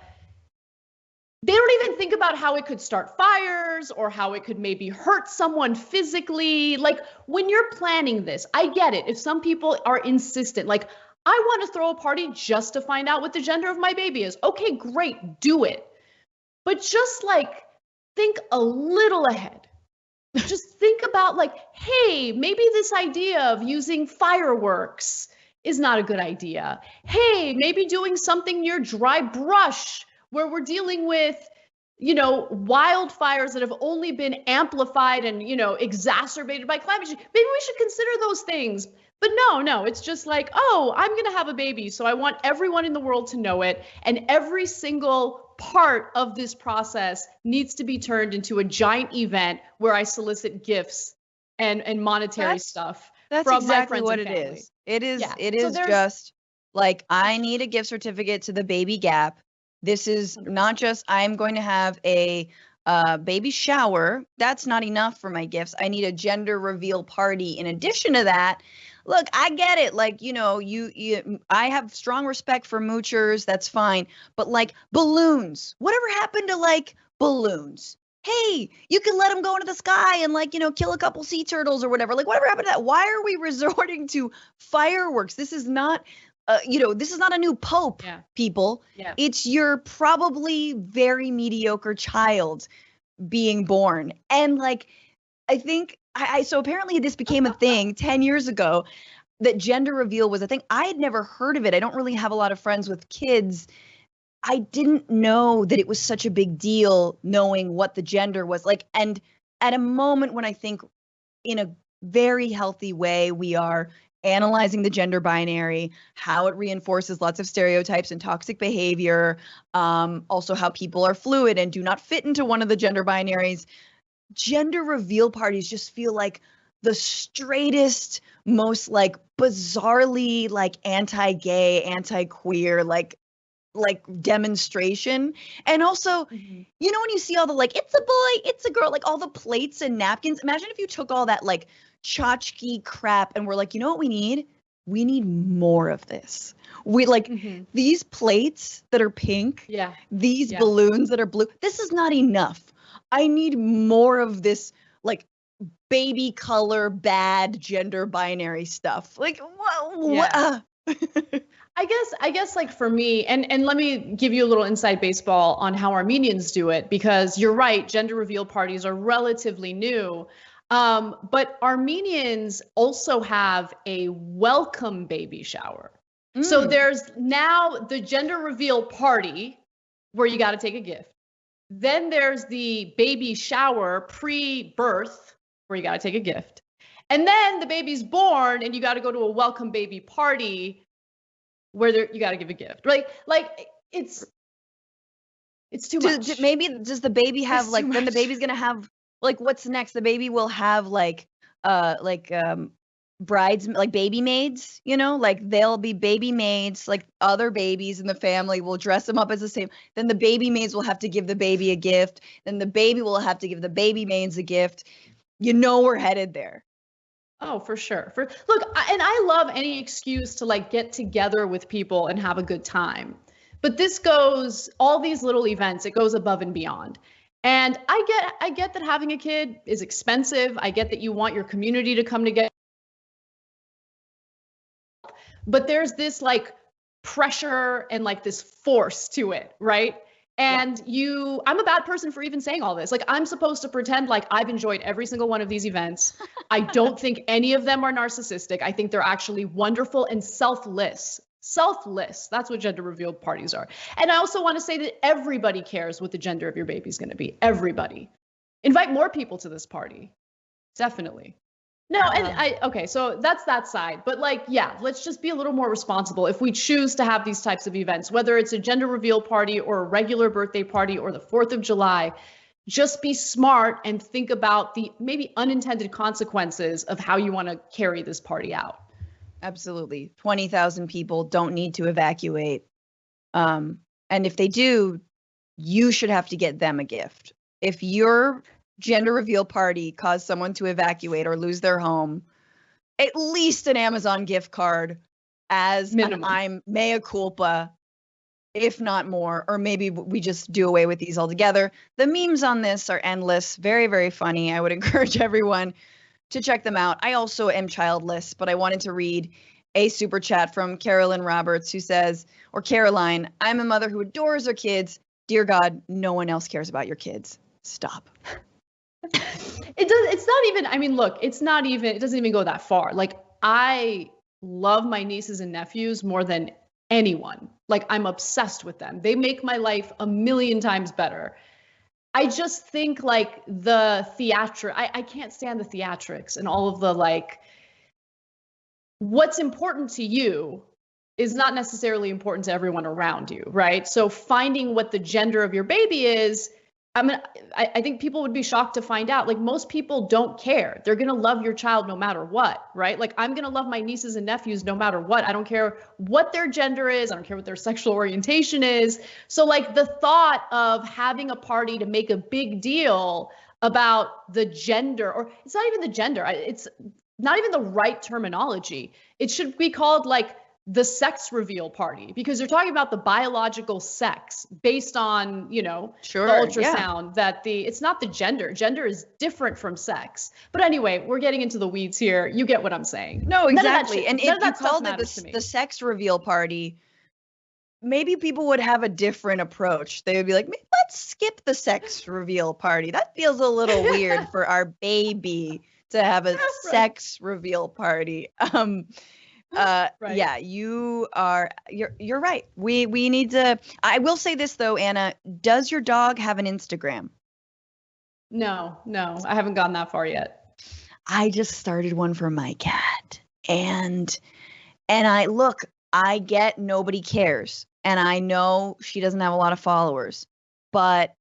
they don't even think about how it could start fires or how it could maybe hurt someone physically. Like when you're planning this, I get it. If some people are insistent, I want to throw a party just to find out what the gender of my baby is. Okay, great, do it. But just think a little ahead. Just think about hey, maybe this idea of using fireworks is not a good idea. Hey, maybe doing something near dry brush where we're dealing with, wildfires that have only been amplified and, exacerbated by climate change. Maybe we should consider those things. But no, it's just I'm going to have a baby. So I want everyone in the world to know it. And every single part of this process needs to be turned into a giant event where I solicit gifts and monetary stuff from my friends
what
and
it
family.
is. It is just I need a gift certificate to the Baby Gap. This is not just I'm going to have a baby shower. That's not enough for my gifts. I need a gender reveal party. In addition to that, look, I get it. I have strong respect for moochers. That's fine. But balloons, whatever happened to balloons? Hey, you can let them go into the sky and kill a couple sea turtles or whatever. Whatever happened to that? Why are we resorting to fireworks? This is not this is not a new pope, people. Yeah. It's your probably very mediocre child being born. And I think So apparently this became a thing 10 years ago, that gender reveal was a thing. I had never heard of it. I don't really have a lot of friends with kids. I didn't know that it was such a big deal knowing what the gender was like. And at a moment when I think in a very healthy way, we are analyzing the gender binary, how it reinforces lots of stereotypes and toxic behavior, also how people are fluid and do not fit into one of the gender binaries. Gender reveal parties just feel like the straightest, most like bizarrely like anti-gay, anti-queer, like demonstration. And also, you know, when you see all the like, it's a boy, it's a girl, like all the plates and napkins, imagine if you took all that like tchotchke crap and we're like, you know what we need? We need more of this. We like these plates that are pink, these balloons that are blue. This is not enough. I need more of this like baby color, bad gender binary stuff. Like, what?
I guess like for me, and let me give you a little inside baseball on how Armenians do it, because you're right, gender reveal parties are relatively new. But Armenians also have a welcome baby shower. So there's now the gender reveal party where you got to take a gift. Then there's the baby shower pre-birth where you got to take a gift. And then the baby's born and you got to go to a welcome baby party where you got to give a gift. Right? Like it's too much.
Maybe does the baby have like, then the baby's going to have like, what's next? The baby will have like brides, like baby maids, you know, like they'll be baby maids, like other babies in the family will dress them up as the same. Then the baby maids will have to give the baby a gift. Then the baby will have to give the baby maids a gift. You know, we're headed there.
Oh, for sure. Look, and I love any excuse to like get together with people and have a good time. But this goes, all these little events, it goes above and beyond. And I get that having a kid is expensive. I get that you want your community to come together. But there's this like pressure and like this force to it, right? And I'm a bad person for even saying all this. Like, I'm supposed to pretend like I've enjoyed every single one of these events. I don't think any of them are narcissistic. I think they're actually wonderful and selfless. Selfless. That's what gender reveal parties are. And I also want to say that everybody cares what the gender of your baby's going to be. Everybody. Invite more people to this party. Definitely. No, and okay, so that's that side. But like, yeah, let's just be a little more responsible if we choose to have these types of events, whether it's a gender reveal party or a regular birthday party or the 4th of July. Just be smart and think about the maybe unintended consequences of how you want to carry this party out.
Absolutely. 20,000 people don't need to evacuate. And if they do, you should have to get them a gift. If your gender reveal party caused someone to evacuate or lose their home, at least an Amazon gift card as minimum. I'm mea culpa, if not more, or maybe we just do away with these altogether. The memes on this are endless, very, very funny. I would encourage everyone to check them out. I also am childless, but I wanted to read a super chat from Carolyn Roberts who says, or Caroline, I'm a mother who adores her kids. Dear God, no one else cares about your kids. Stop.
It's not even, I mean, look, it doesn't even go that far. Like, I love my nieces and nephews more than anyone. Like, I'm obsessed with them. They make my life a million times better. I just think like the I can't stand the theatrics and all of the like, what's important to you is not necessarily important to everyone around you, right? So finding what the gender of your baby is, I think people would be shocked to find out, like, most people don't care. They're going to love your child no matter what, right? Like, I'm going to love my nieces and nephews no matter what. I don't care what their gender is. I don't care what their sexual orientation is. So like the thought of having a party to make a big deal about the gender, or it's not even the gender, it's not even the right terminology. It should be called like the sex reveal party, because you're talking about the biological sex based on, the ultrasound, that it's not the gender. Gender is different from sex. But anyway, we're getting into the weeds here. You get what I'm saying.
No, exactly. And if you called it the sex reveal party, maybe people would have a different approach. They would be like, let's skip the sex reveal party. That feels a little weird for our baby to have a sex reveal party.
Right.
Yeah, you're right. We need to. I will say this though, Anna. Does your dog have an Instagram?
No, I haven't gone that far yet.
I just started one for my cat, and I get nobody cares, and I know she doesn't have a lot of followers, but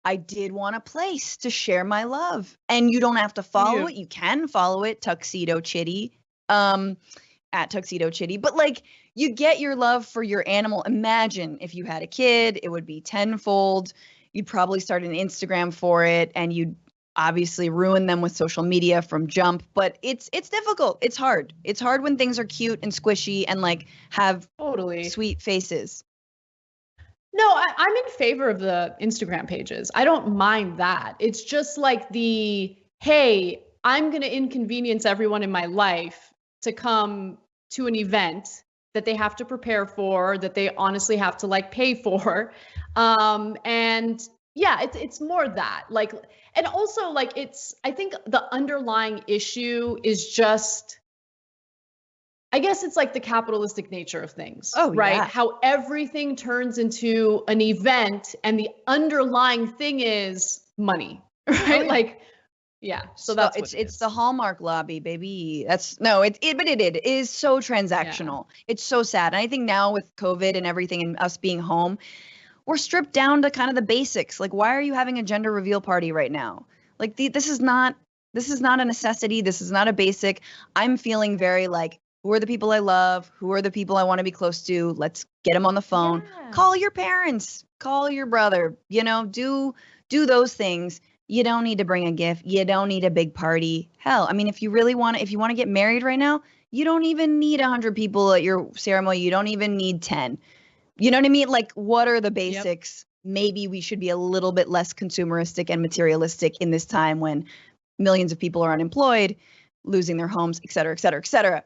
I did want a place to share my love, and you don't have to follow it. You can follow it, Tuxedo Chitty, at Tuxedo Chitty, but like you get your love for your animal. Imagine if you had a kid, it would be tenfold. You'd probably start an Instagram for it, and you'd obviously ruin them with social media from jump, but it's difficult. It's hard. It's hard when things are cute and squishy and like have
Totally
sweet faces.
No, I'm in favor of the Instagram pages. I don't mind that. It's just like hey, I'm going to inconvenience everyone in my life to come to an event that they have to prepare for, that they honestly have to like pay for. And yeah, it's more that like, and also like I think the underlying issue is just, I guess it's like the capitalistic nature of things, right?
Yeah.
How everything turns into an event and the underlying thing is money, right?
Oh, yeah.
Like, yeah. So that's what
it's the Hallmark lobby, baby. But it is so transactional. Yeah. It's so sad. And I think now with COVID and everything and us being home, we're stripped down to kind of the basics. Like, why are you having a gender reveal party right now? Like this is not a necessity. This is not a basic. I'm feeling very like, who are the people I love? Who are the people I want to be close to? Let's get them on the phone. Yeah. Call your parents. Call your brother. Do those things. You don't need to bring a gift. You don't need a big party. Hell, I mean, if you want to get married right now, you don't even need 100 people at your ceremony. You don't even need 10. You know what I mean? Like, what are the basics? Yep. Maybe we should be a little bit less consumeristic and materialistic in this time when millions of people are unemployed, losing their homes, et cetera, et cetera, et cetera.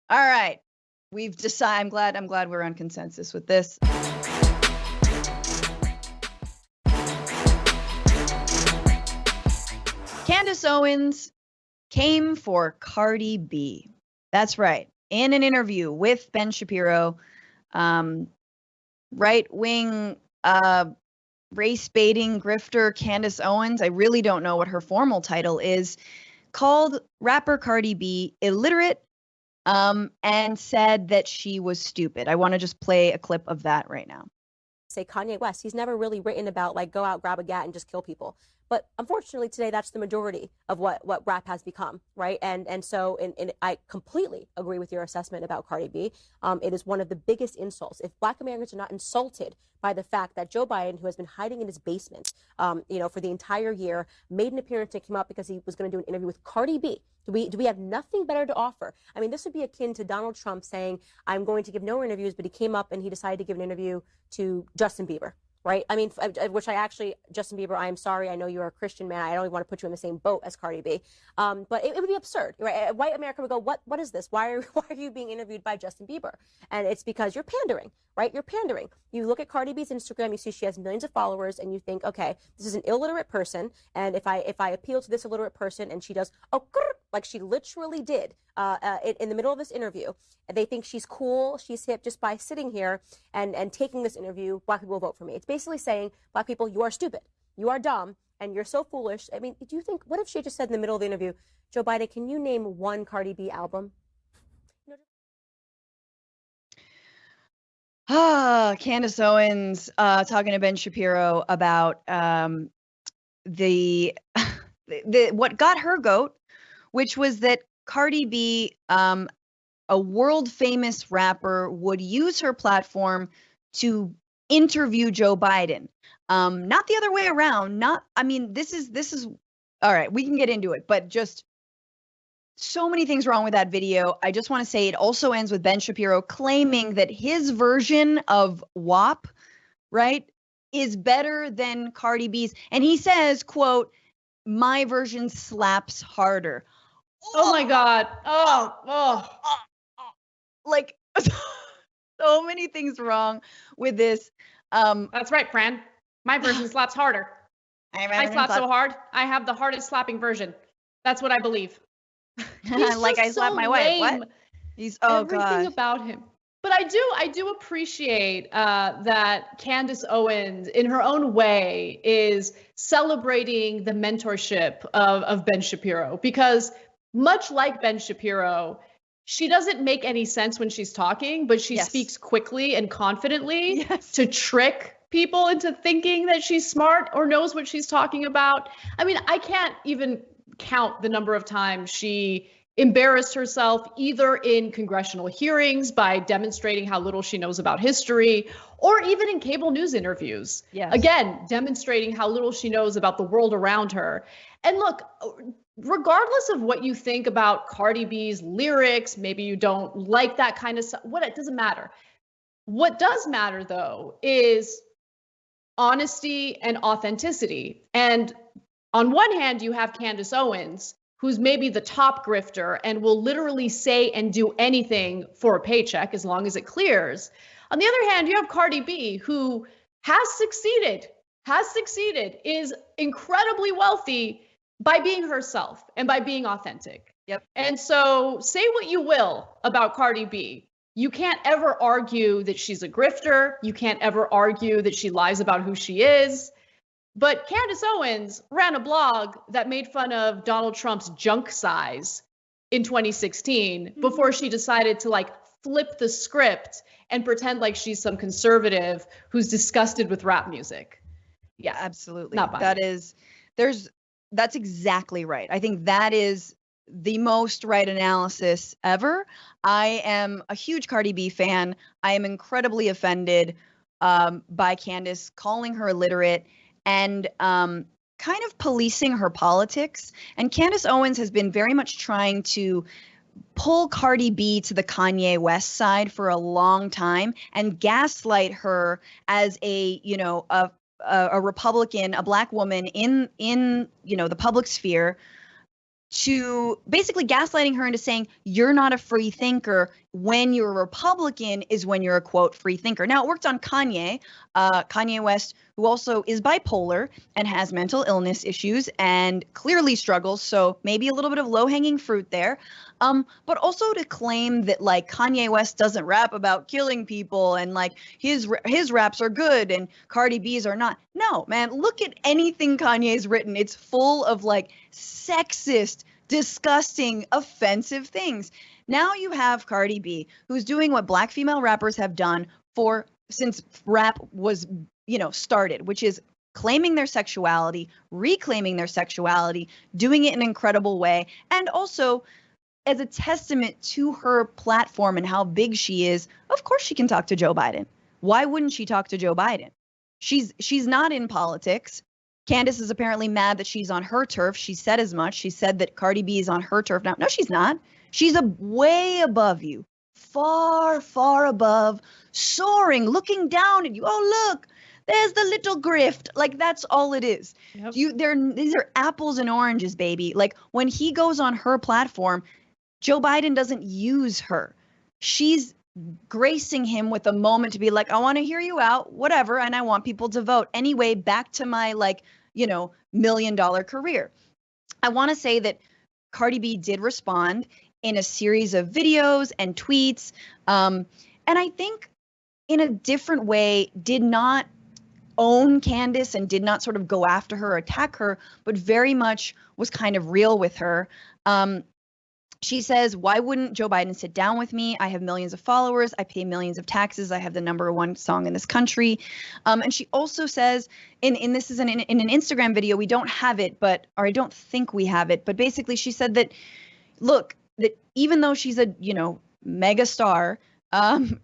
All right, we've decided. I'm glad we're on consensus with this. Candace Owens came for Cardi B. That's right. In an interview with Ben Shapiro, right-wing race-baiting grifter Candace Owens, I really don't know what her formal title is, called rapper Cardi B illiterate, and said that she was stupid. I want to just play a clip of that right now.
Say Kanye West, he's never really written about like go out, grab a gat and just kill people. But unfortunately today, that's the majority of what rap has become, right? And so I completely agree with your assessment about Cardi B. It is one of the biggest insults. If Black Americans are not insulted by the fact that Joe Biden, who has been hiding in his basement, for the entire year, made an appearance and came out because he was going to do an interview with Cardi B. Do we have nothing better to offer? I mean, this would be akin to Donald Trump saying, I'm going to give no interviews, but he came up and he decided to give an interview to Justin Bieber. Right. I mean, Justin Bieber, I'm sorry. I know you're a Christian man. I don't even want to put you in the same boat as Cardi B. But it would be absurd. Right. White America would go, what is this? Why are you being interviewed by Justin Bieber? And it's because you're pandering. Right. You're pandering. You look at Cardi B's Instagram, you see she has millions of followers and you think, OK, this is an illiterate person. And if I appeal to this illiterate person and she does, like she literally did in the middle of this interview, they think she's cool, she's hip just by sitting here and taking this interview. Black people will vote for me. It's basically saying, Black people, you are stupid, you are dumb, and you're so foolish. I mean, do you think, what if she just said in the middle of the interview, Joe Biden, can you name one Cardi B album?
Candace Owens talking to Ben Shapiro about the what got her goat, which was that Cardi B, a world famous rapper, would use her platform to interview Joe Biden. Not the other way around. This is all right. We can get into it, but just so many things wrong with that video. I just want to say it also ends with Ben Shapiro claiming that his version of WAP, right, is better than Cardi B's. And he says, quote, my version slaps harder.
Oh my God.
Like so many things wrong with this.
That's right, Fran. My version slaps harder. I slap so hard. I have the hardest slapping version. That's what I believe.
Like I slapped my wife. What? He's
Everything
God.
about him. But I do appreciate that Candace Owens, in her own way, is celebrating the mentorship of Ben Shapiro, because much like Ben Shapiro, she doesn't make any sense when she's talking, but she speaks quickly and confidently to trick people into thinking that she's smart or knows what she's talking about. I mean, I can't even count the number of times she embarrassed herself either in congressional hearings by demonstrating how little she knows about history, or even in cable news interviews.
Yes.
Again, demonstrating how little she knows about the world around her. And look, regardless of what you think about Cardi B's lyrics, maybe you don't like that kind of stuff, it doesn't matter. What does matter, though, is honesty and authenticity. And on one hand, you have Candace Owens, who's maybe the top grifter and will literally say and do anything for a paycheck as long as it clears. On the other hand, you have Cardi B, who has succeeded, is incredibly wealthy by being herself and by being authentic.
Yep.
And so say what you will about Cardi B. You can't ever argue that she's a grifter. You can't ever argue that she lies about who she is. But Candace Owens ran a blog that made fun of Donald Trump's junk size in 2016 before she decided to flip the script and pretend like she's some conservative who's disgusted with rap music.
Yeah, absolutely.
Not buying.
That's exactly right. I think that is the most right analysis ever. I am a huge Cardi B fan. I am incredibly offended by Candace calling her illiterate and kind of policing her politics. And Candace Owens has been very much trying to pull Cardi B to the Kanye West side for a long time and gaslight her as a Republican, a Black woman in the public sphere, to basically gaslighting her into saying you're not a free thinker when you're a Republican is when you're a, quote, free thinker. Now, it worked on Kanye West, who also is bipolar and has mental illness issues and clearly struggles. So maybe a little bit of low-hanging fruit there. But also to claim that Kanye West doesn't rap about killing people and his raps are good and Cardi B's are not. No, man, look at anything Kanye's written. It's full of sexist, disgusting, offensive things. Now you have Cardi B, who's doing what Black female rappers have done since rap was, started, which is claiming their sexuality, reclaiming their sexuality, doing it in an incredible way, and also as a testament to her platform and how big she is. Of course she can talk to Joe Biden. Why wouldn't she talk to Joe Biden? She's not in politics. Candace is apparently mad that she's on her turf. She said as much. She said that Cardi B is on her turf now. No, she's not. She's way above you. Far, far above, soaring, looking down at you. Oh, look, there's the little grift. That's all it is. Yep. These are apples and oranges, baby. When he goes on her platform, Joe Biden doesn't use her. She's gracing him with a moment to be I want to hear you out, whatever, and I want people to vote. Anyway, back to my $1 million career. I want to say that Cardi B did respond in a series of videos and tweets, and I think in a different way did not own Candace and did not sort of go after her, attack her, but very much was kind of real with her. She says, why wouldn't Joe Biden sit down with me? I have millions of followers. I pay millions of taxes. I have the #1 song in this country. And she also says, this is in an Instagram video, we don't have it, or I don't think we have it. But basically she said that, look, that even though she's a, mega star,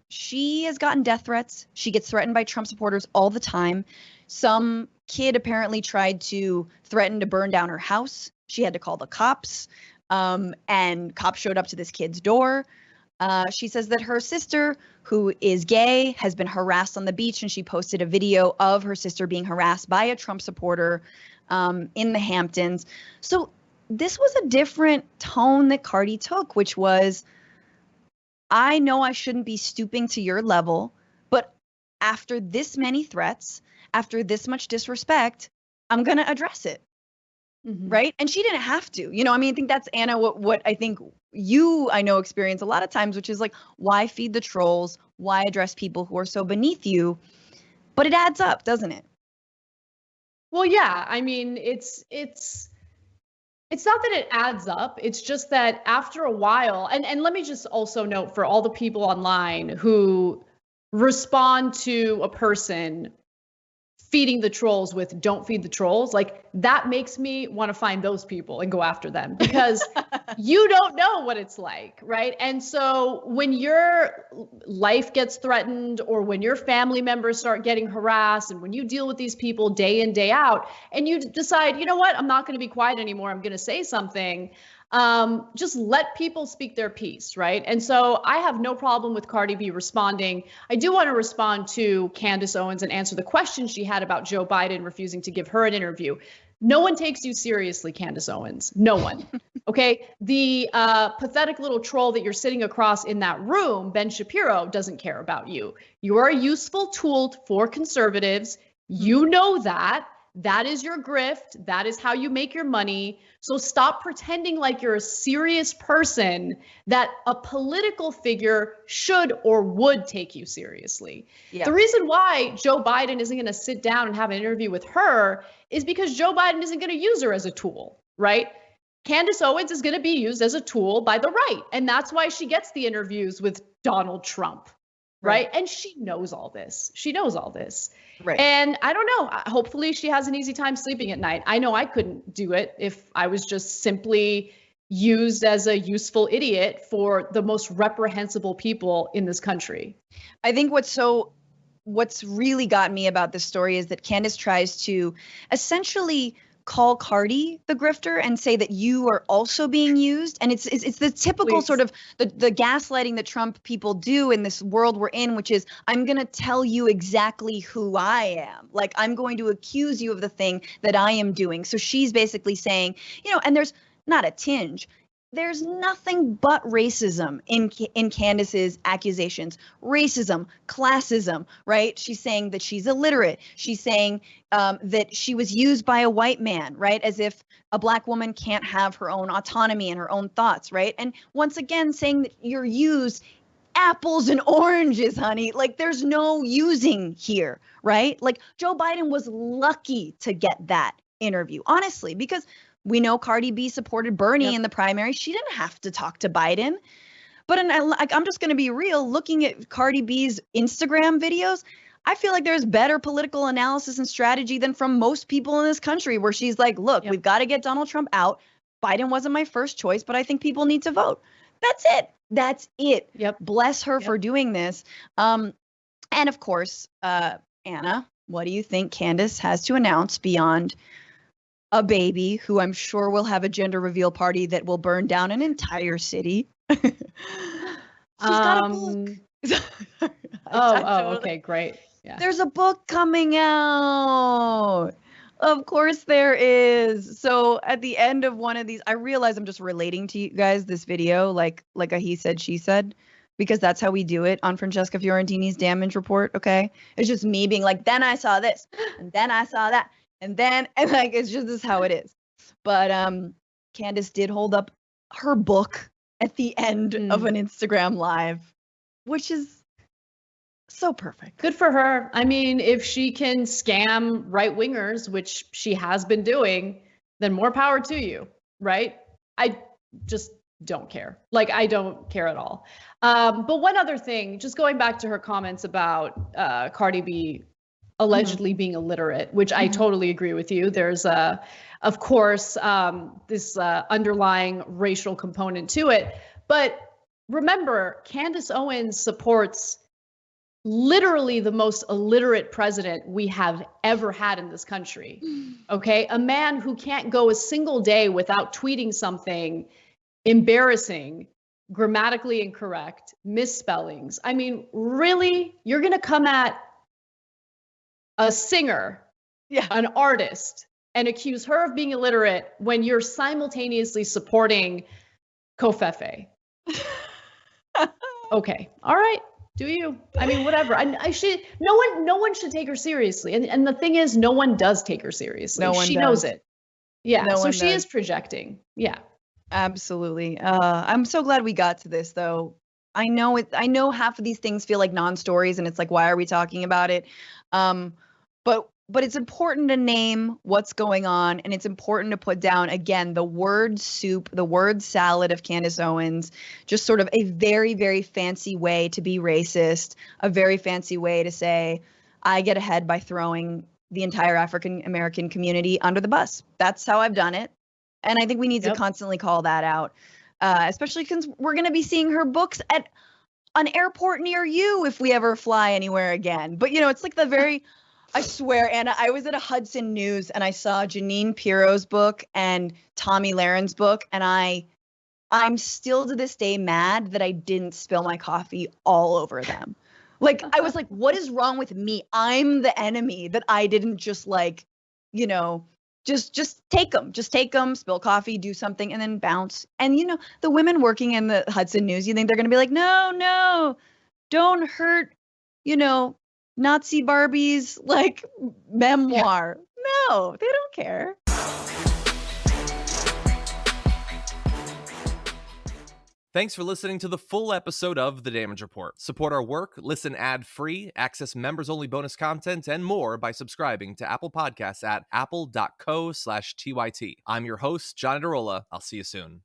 she has gotten death threats. She gets threatened by Trump supporters all the time. Some kid apparently tried to threaten to burn down her house. She had to call the cops. And cops showed up to this kid's door. She says that her sister, who is gay, has been harassed on the beach, and she posted a video of her sister being harassed by a Trump supporter in the Hamptons. So this was a different tone that Cardi took, which was, I know I shouldn't be stooping to your level, but after this many threats, after this much disrespect, I'm going to address it. right? And she didn't have to, I mean, I think that's, Anna, what I think I know experience a lot of times, which is like, why feed the trolls? Why address people who are so beneath you? But it adds up, doesn't it?
Well, yeah, I mean, it's not that it adds up. It's just that after a while, and let me just also note for all the people online who respond to a person feeding the trolls with "don't feed the trolls," like that makes me want to find those people and go after them, because you don't know what it's like, right? And so when your life gets threatened, or when your family members start getting harassed, and when you deal with these people day in, day out, and you decide, you know what, I'm not going to be quiet anymore, I'm going to say something, just let people speak their piece, right? And so I have no problem with Cardi B responding. I do want to respond to Candace Owens and answer the question she had about Joe Biden refusing to give her an interview. No one takes you seriously, Candace Owens. No one. Okay. The pathetic little troll that you're sitting across in that room, Ben Shapiro, doesn't care about you. You are a useful tool for conservatives. You know that. That is your grift. That is how you make your money. So stop pretending like you're a serious person that a political figure should or would take you seriously. Yeah. The reason why Joe Biden isn't going to sit down and have an interview with her is because Joe Biden isn't going to use her as a tool, right? Candace Owens is going to be used as a tool by the right. And that's why she gets the interviews with Donald Trump. Right. And she knows all this. She knows all this. Right. And I don't know. Hopefully she has an easy time sleeping at night. I know I couldn't do it if I was just simply used as a useful idiot for the most reprehensible people in this country.
I think what's really got me about this story is that Candace tries to essentially call Cardi the grifter and say that you are also being used. And it's the typical sort of the gaslighting that Trump people do in this world we're in, which is, I'm going to tell you exactly who I am. Like, I'm going to accuse you of the thing that I am doing. So she's basically saying, and there's not a tinge. There's nothing but racism in Candace's accusations. Racism, classism, right? She's saying that she's illiterate. She's saying that she was used by a white man, right? As if a black woman can't have her own autonomy and her own thoughts, right? And once again, saying that you're used, apples and oranges, honey. Like, there's no using here, right? Like, Joe Biden was lucky to get that interview, honestly, because we know Cardi B supported Bernie in the primary. She didn't have to talk to Biden. But I'm just going to be real. Looking at Cardi B's Instagram videos, I feel like there's better political analysis and strategy than from most people in this country, where she's like, look, we've got to get Donald Trump out. Biden wasn't my first choice, but I think people need to vote. That's it. That's it. Yep. Bless her for doing this. And of course, Anna, what do you think Candace has to announce beyond a baby who I'm sure will have a gender reveal party that will burn down an entire city? She's got a book.
Okay, great. Yeah.
There's a book coming out. Of course there is. So at the end of one of these, I realize I'm just relating to you guys this video like a he said, she said, because that's how we do it on Francesca Fiorentini's damage report, okay? It's just me being like, then I saw this, and then I saw that. And like, it's just this how it is. But Candace did hold up her book at the end of an Instagram live, which is so perfect.
Good for her. I mean, if she can scam right wingers, which she has been doing, then more power to you, right? I just don't care. Like, I don't care at all. But one other thing, just going back to her comments about Cardi B allegedly being illiterate, which I totally agree with you. There's of course, this underlying racial component to it. But remember, Candace Owens supports literally the most illiterate president we have ever had in this country. Okay, a man who can't go a single day without tweeting something embarrassing, grammatically incorrect, misspellings. I mean, really? You're going to come at a singer, an artist, and accuse her of being illiterate when you're simultaneously supporting Covfefe? Okay, all right, do you? I mean, whatever. No one should take her seriously. And the thing is, no one does take her seriously. She knows it. Yeah,
No
so
one
she
does.
is projecting. Yeah.
Absolutely. I'm so glad we got to this, though. I know half of these things feel like non-stories, and it's like, why are we talking about it? But it's important to name what's going on, and it's important to put down again the word soup, the word salad of Candace Owens, just sort of a very, very fancy way to be racist, a very fancy way to say I get ahead by throwing the entire African American community under the bus. That's how I've done it. And I think we need to constantly call that out, especially because we're going to be seeing her books at an airport near you if we ever fly anywhere again. But, it's like I swear, Anna, I was at a Hudson News and I saw Janine Pirro's book and Tommy Laren's book. And I'm still to this day mad that I didn't spill my coffee all over them. Like, I was like, what is wrong with me? I'm the enemy that I didn't just just take them, spill coffee, do something, and then bounce. And, the women working in the Hudson News, you think they're going to be like, no, don't hurt, Nazi Barbie's, memoir. Yeah. No, they don't care.
Thanks for listening to the full episode of The Damage Report. Support our work, listen ad-free, access members-only bonus content, and more by subscribing to Apple Podcasts at apple.co/TYT. I'm your host, John Adarola. I'll see you soon.